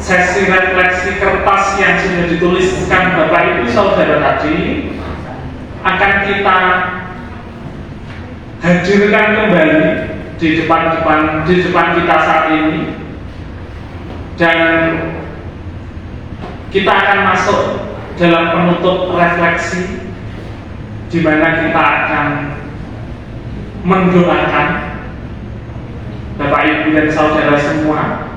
sesi refleksi kertas yang sudah dituliskan Bapak Ibu Saudara tadi akan kita hadirkan kembali di depan kita saat ini, dan kita akan masuk dalam penutup refleksi di mana kita akan mendoakan Bapak Ibu dan Saudara semua.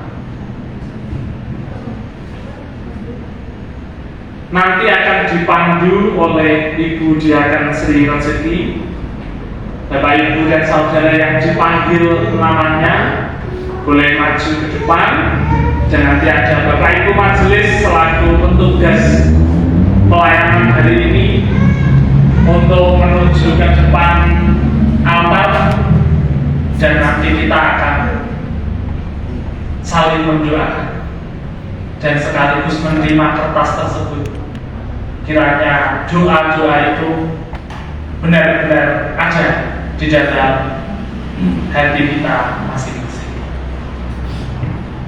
Nanti akan dipandu oleh Ibu Diaken Sri Rezeki. Bapak Ibu dan Saudara yang dipanggil namanya boleh maju ke depan, dan nanti ada Bapak Ibu Majelis selaku petugas pelayanan hari ini untuk menuju ke depan altar, dan nanti kita akan saling mendoakan dan sekaligus menerima kertas tersebut. Kiranya doa-doa itu benar-benar ada di dalam hati kita masing-masing.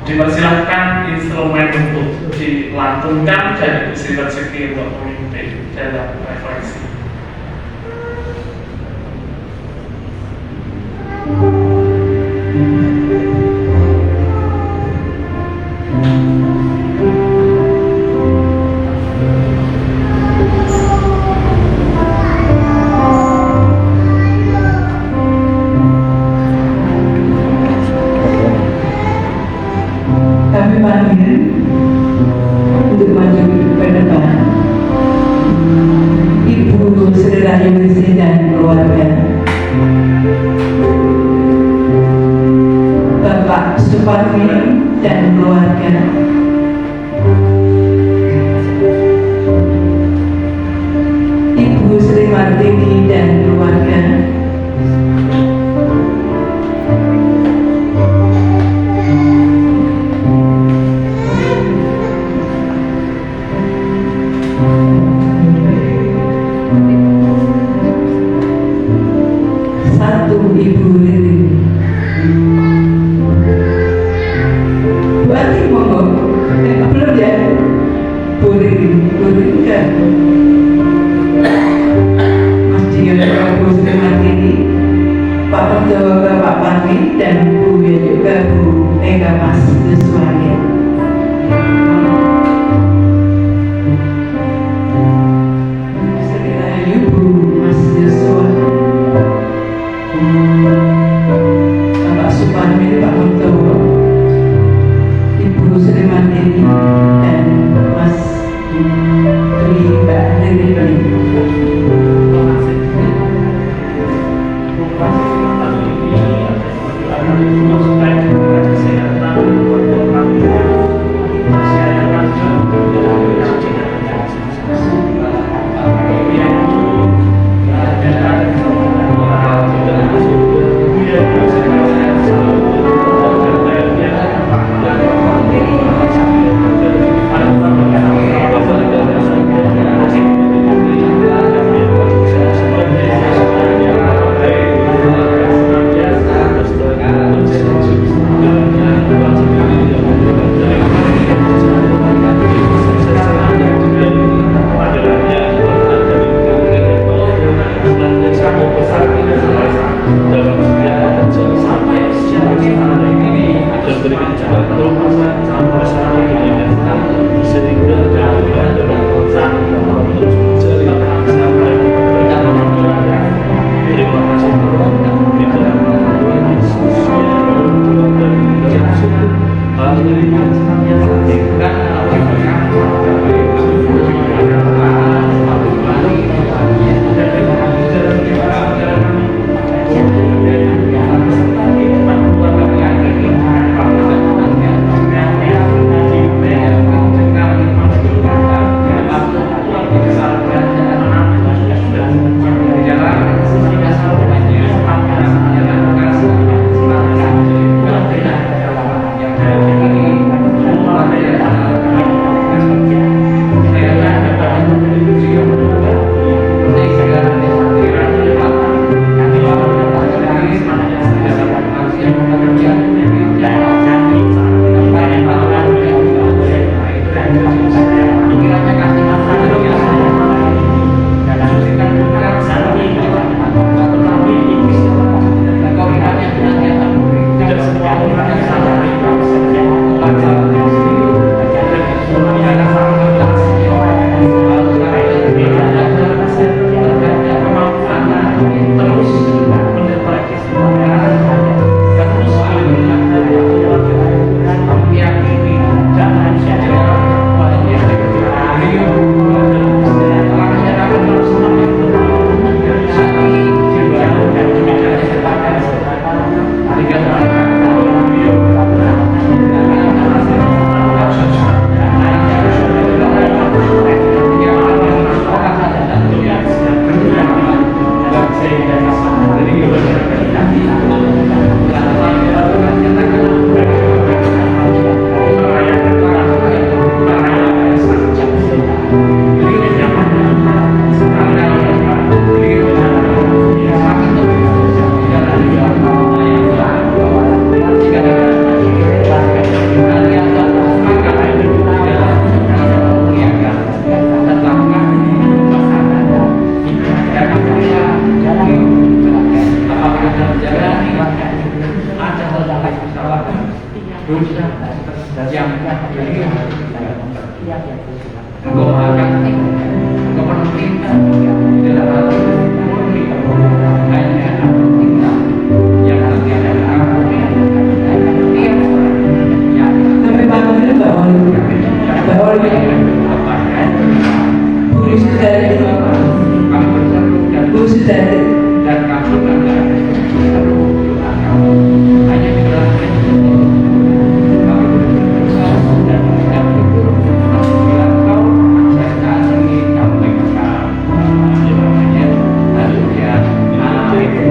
Dipersilahkan instrumen untuk dilantunkan dan Ibu Rezeki untuk memimpin dalam refleksi. Kami panggil untuk maju ke depan Ibu Saudara Yusri dan keluarga, Bapak Suparmi dan keluarga, Ibu Sri Martini dan keluarga, Ibu Lili. Berarti monggo, belum ya? Boleh kan? Mas Dion, Bu Sri Martini, Pak Ketua Bapak Parmi, dan Bu ya juga Bu Ega Mas Yuswaya. Sekiranya Ibu Mas Yuswaya, Bapak Suparmi, Pak Ketua, Ibu Sri Martini, dan Mas Mbak Lili. Engkau akan engkau penting di dalam hati murni hanya aku tinggal yang nanti adalah aku yang tiap orang yang Tapi panggilnya Mbak Oli. Mbak Oli. Bu Sudari. kamu berseru dan Bu Sudari. dan kamu adalah seluruh doa kamu hanya di dalam kamu berseru dan itu bila kau saat ini kamu pegang namanya haleluya amin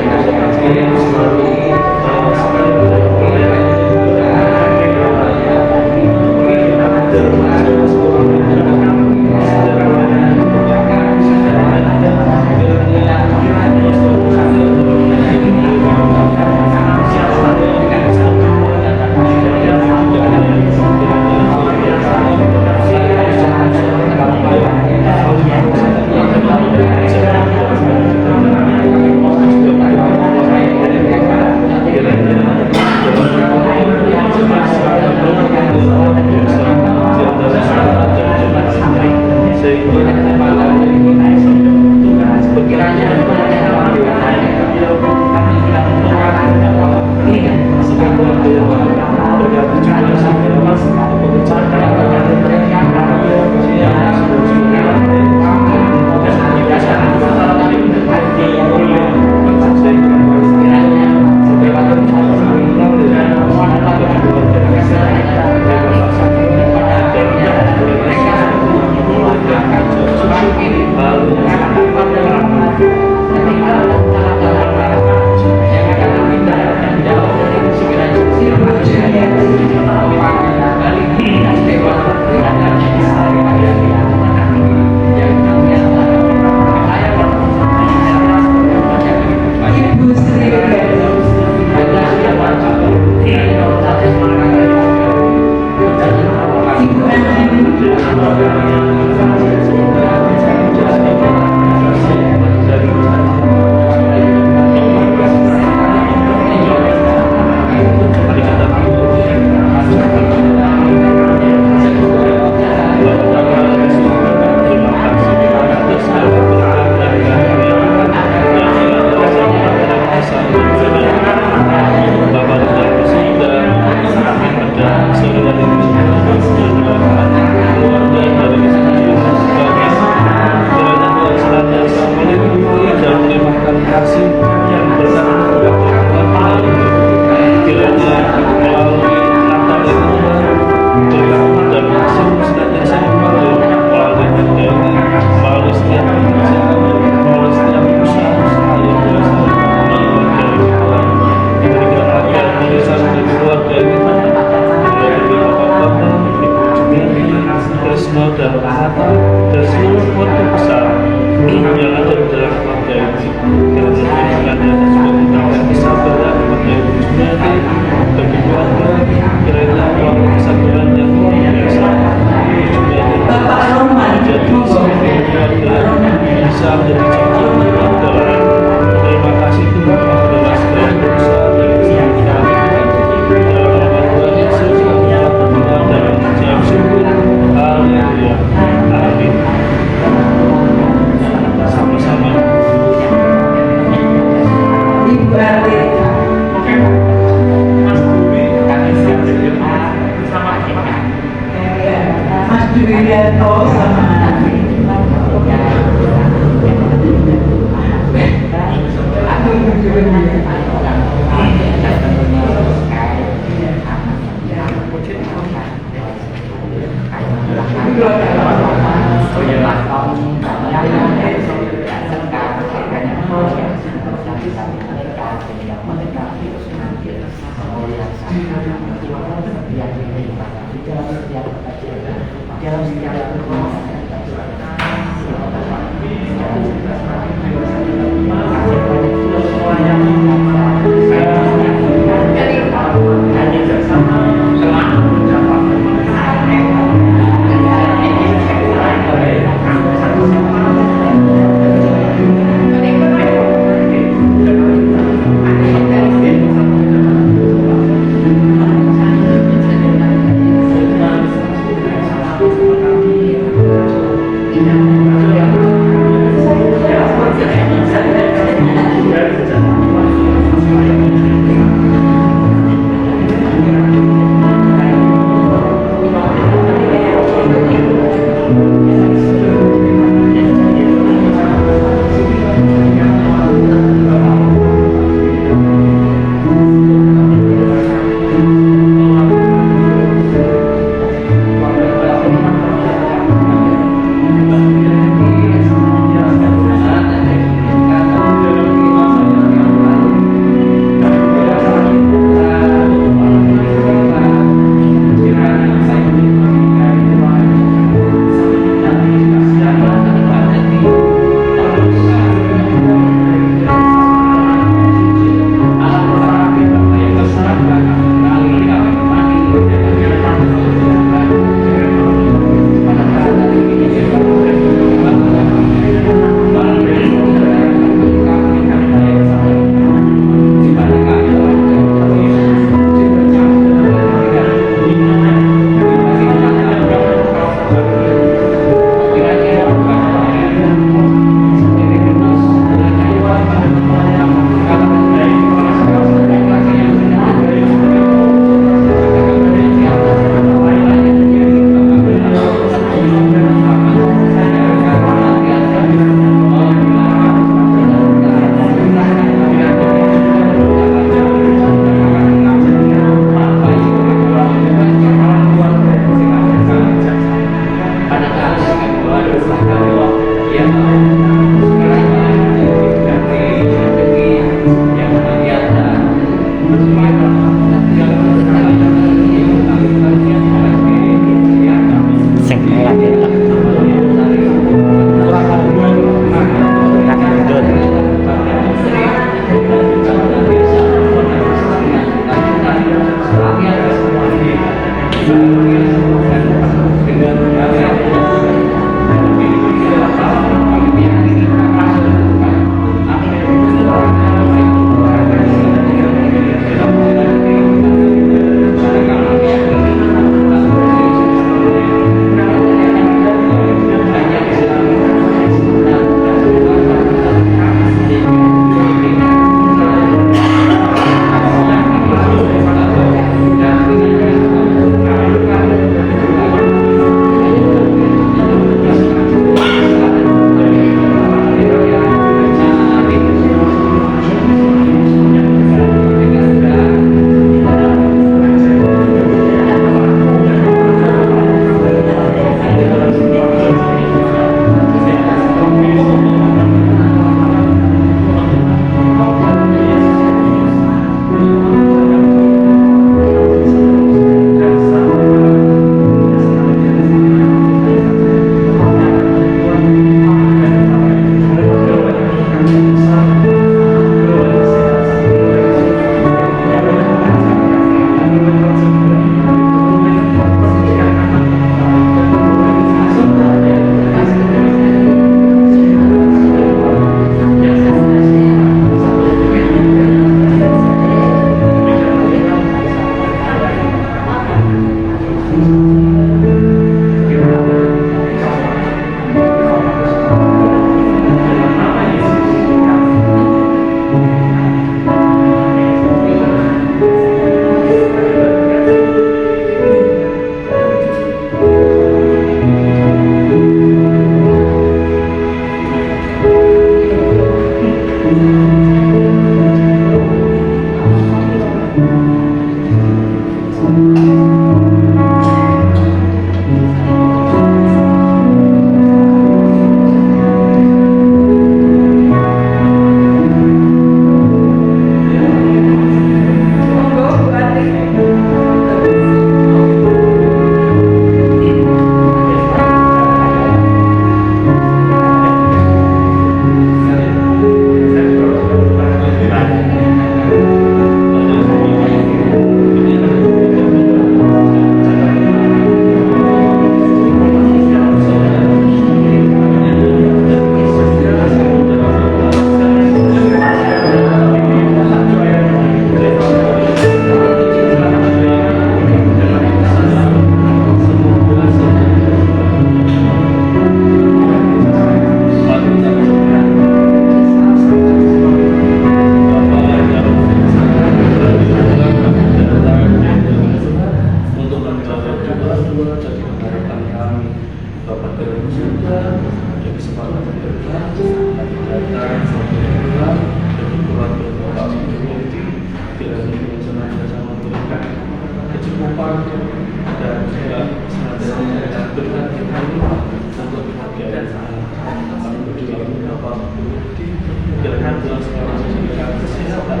dan kesehatan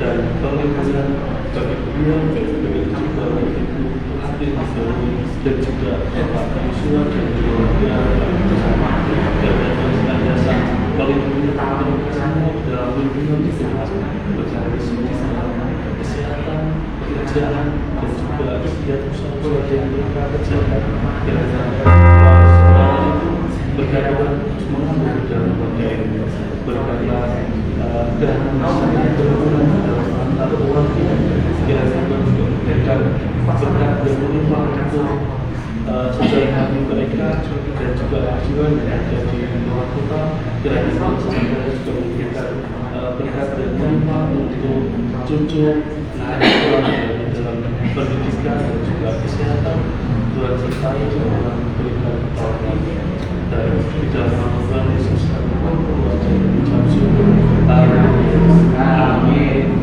dan penghiburan bagi beliau, begitu juga ibu Hati dan juga Bapak Yusua dan keluarga bersama dan senantiasa melindungi kamu dalam lindungan Tuhan, berkati kesehatan, pekerjaan dan juga setiap usaha yang mereka kerjakan. Kiranya semua itu berkaitan mengambil dalam benda ini, berkaitan dan saya berhubungan dalam antar orang ini. Kiranya Tuhan juga memberikan berkat dan melimpah untuk saudara kami mereka dan juga tujuan yang ada di luar kota. Kiranya Tuhan juga memberikan berkat dan melimpah untuk cucu dalam pendidikan dan juga kesehatan. Tuhan sertai Tuhan berikan kekuatan dan di dalam nama Tuhan Yesus kami berdoa dan mengucap syukur. Amin.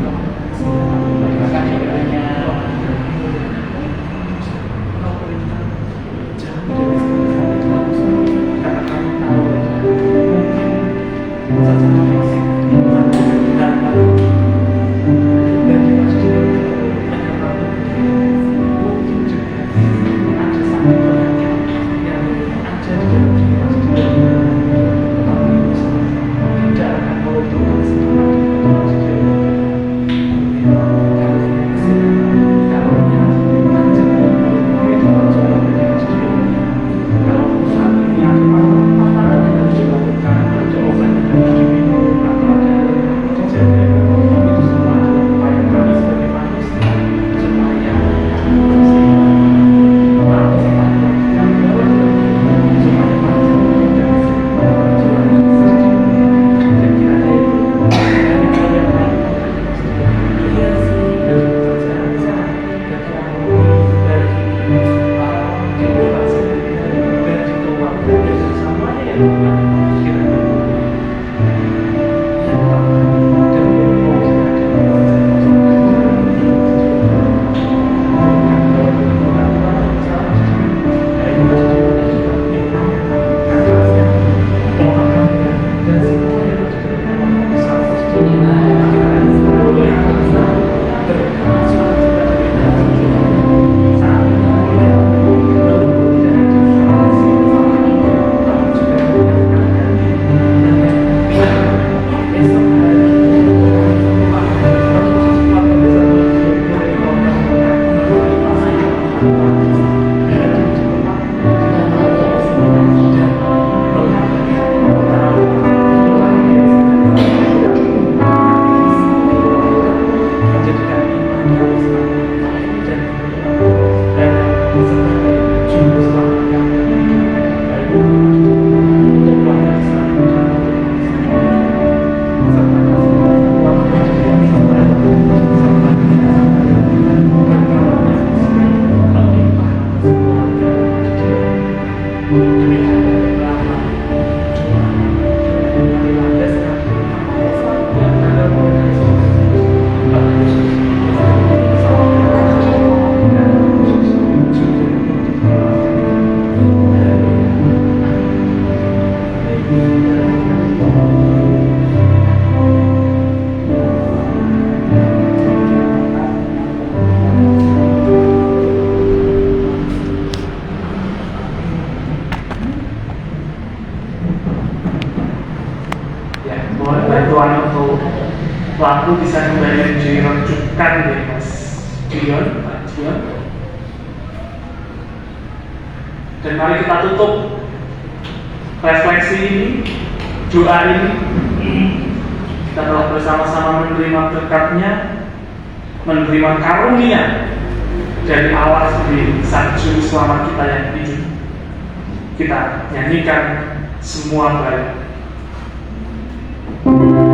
Terima kasih kiranya. Mohon bantuan untuk waktu bisa kembali dirujukan deh Mas Dion, Pak Dion. Dan mari kita tutup refleksi ini, doa ini. Kita telah bersama-sama menerima berkatnya, menerima karunia dari Allah sendiri, Sang Juru Selamat kita yang hidup. Kita nyanyikan semua baik. Terima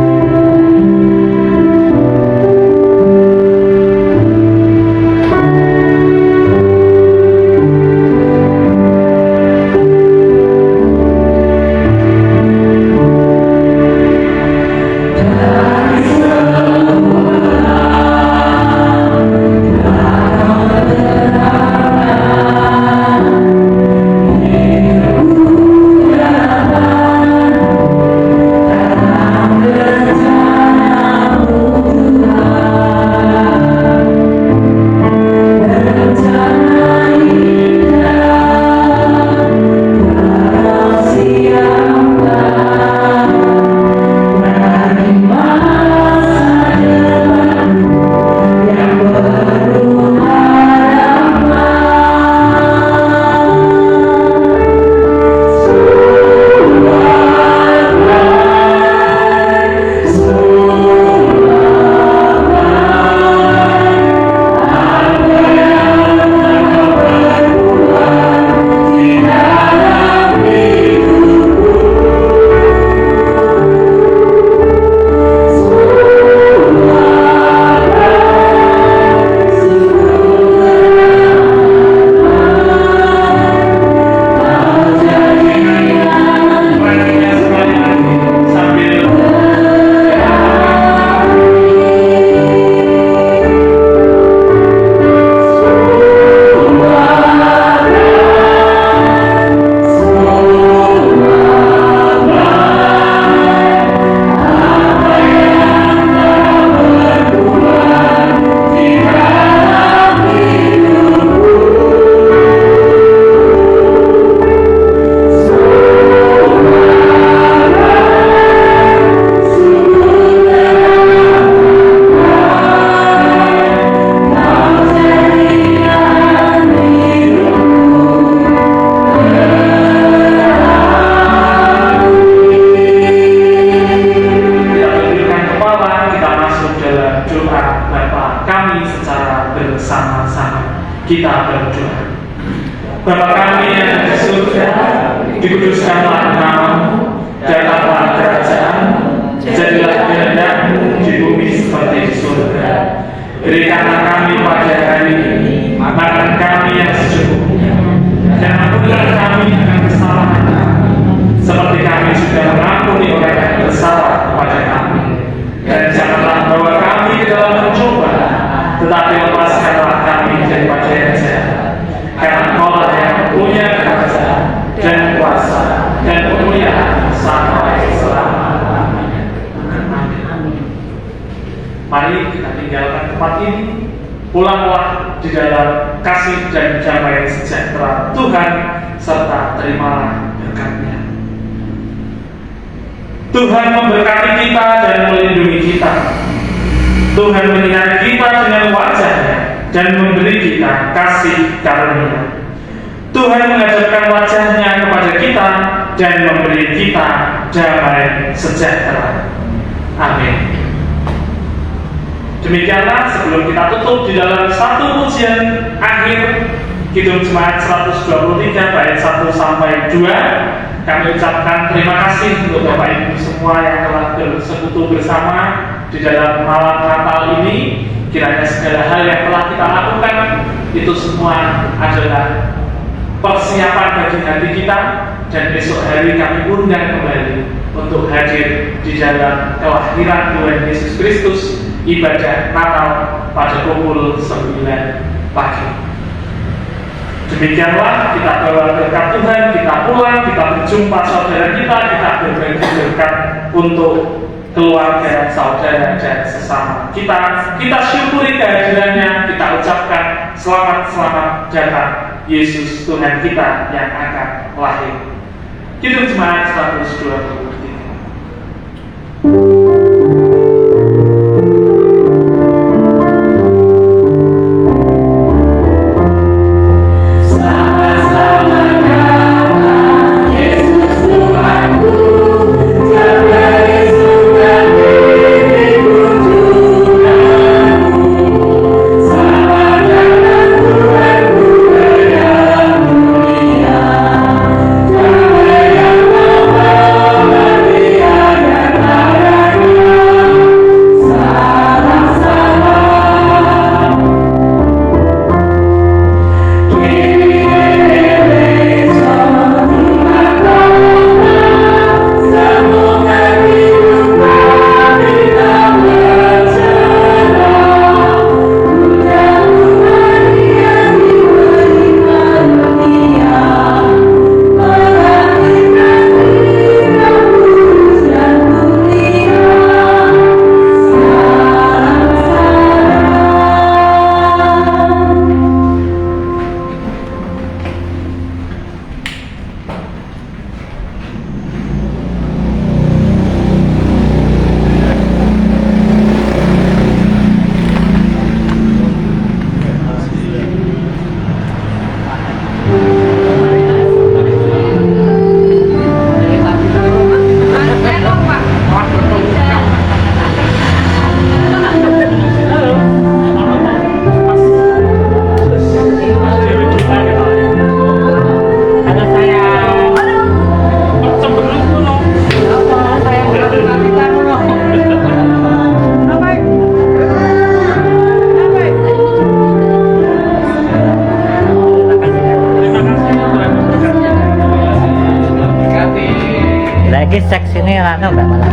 Kita berdoa. Bapa kami yang ada di surga, dikuduskanlah namamu, datanglah kerajaan-Mu, jadilah kehendak-Mu di bumi seperti di surga. Berikanlah kami pada hari ini makan kami yang secukupnya, dan ampunilah kami akan kesalahan kami, seperti kami juga mengampuni orang yang bersalah kepada kami. Dan janganlah bawa kami ke dalam pencobaan, tetapi lepaskanlah kami daripada yang jahat. Karena Engkau-lah yang punya kerajaan dan kuasa dan kemuliaan sampai selama-lamanya. Amin. Mari kita tinggalkan tempat ini, pulanglah di dalam kasih dan damai sejahtera Tuhan, serta terimalah berkat-Nya. Tuhan memberkati kita dan melindungi kita. Tuhan menyinari kita dengan wajah-Nya dan memberi kita kasih karunia. Tuhan menghadapkan wajah-Nya kepada kita dan memberi kita damai sejahtera. Amin. Demikianlah sebelum kita tutup di dalam satu pujian akhir Kidung Jemaat 123 bait 1 sampai 2, kami ucapkan terima kasih untuk Bapak Ibu semua yang telah bersekutu bersama di dalam malam Natal ini. Kiranya segala hal yang telah kita lakukan itu semua adalah persiapan bagi hati kita, dan besok hari kami undang kembali untuk hadir di dalam kelahiran Tuhan Yesus Kristus, ibadah Natal pada pukul 9 pagi. Demikianlah kita bawa berkat Tuhan, kita pulang, kita berjumpa saudara kita berbagi berkat untuk keluarga, saudara, dan sesama kita syukuri kehadirannya, kita ucapkan selamat datang Yesus Tuhan kita yang akan lahir. Kidung Jemaat 123. Lagi seks ini rano nggak malah.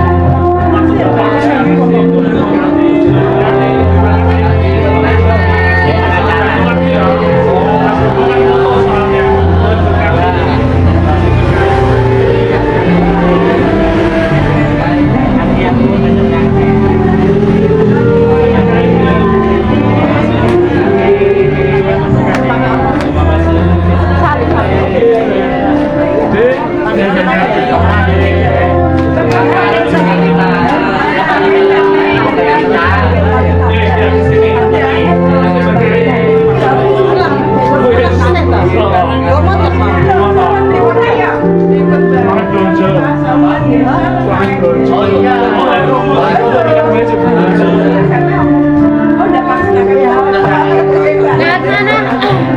Lihat mana?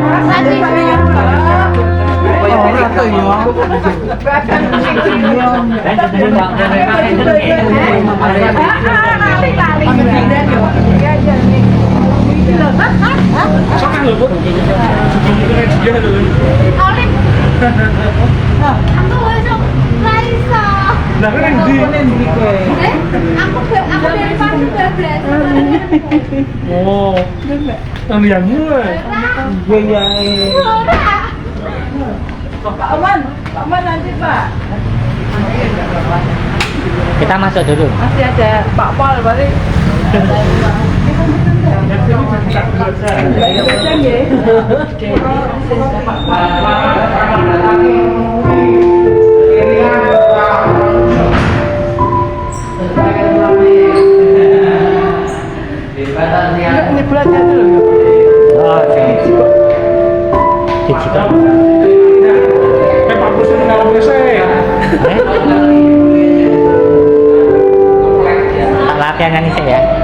Lah kan di Aku dari pagi bablas. oh yang mulai Pak Aman nanti Pak. Kita masuk dulu. Masih ada Pak Pol balik. Ini belajar dulu. Oh, sini. Digital. Pak Bos ini kalau saya Latihan nyanyi sih ya.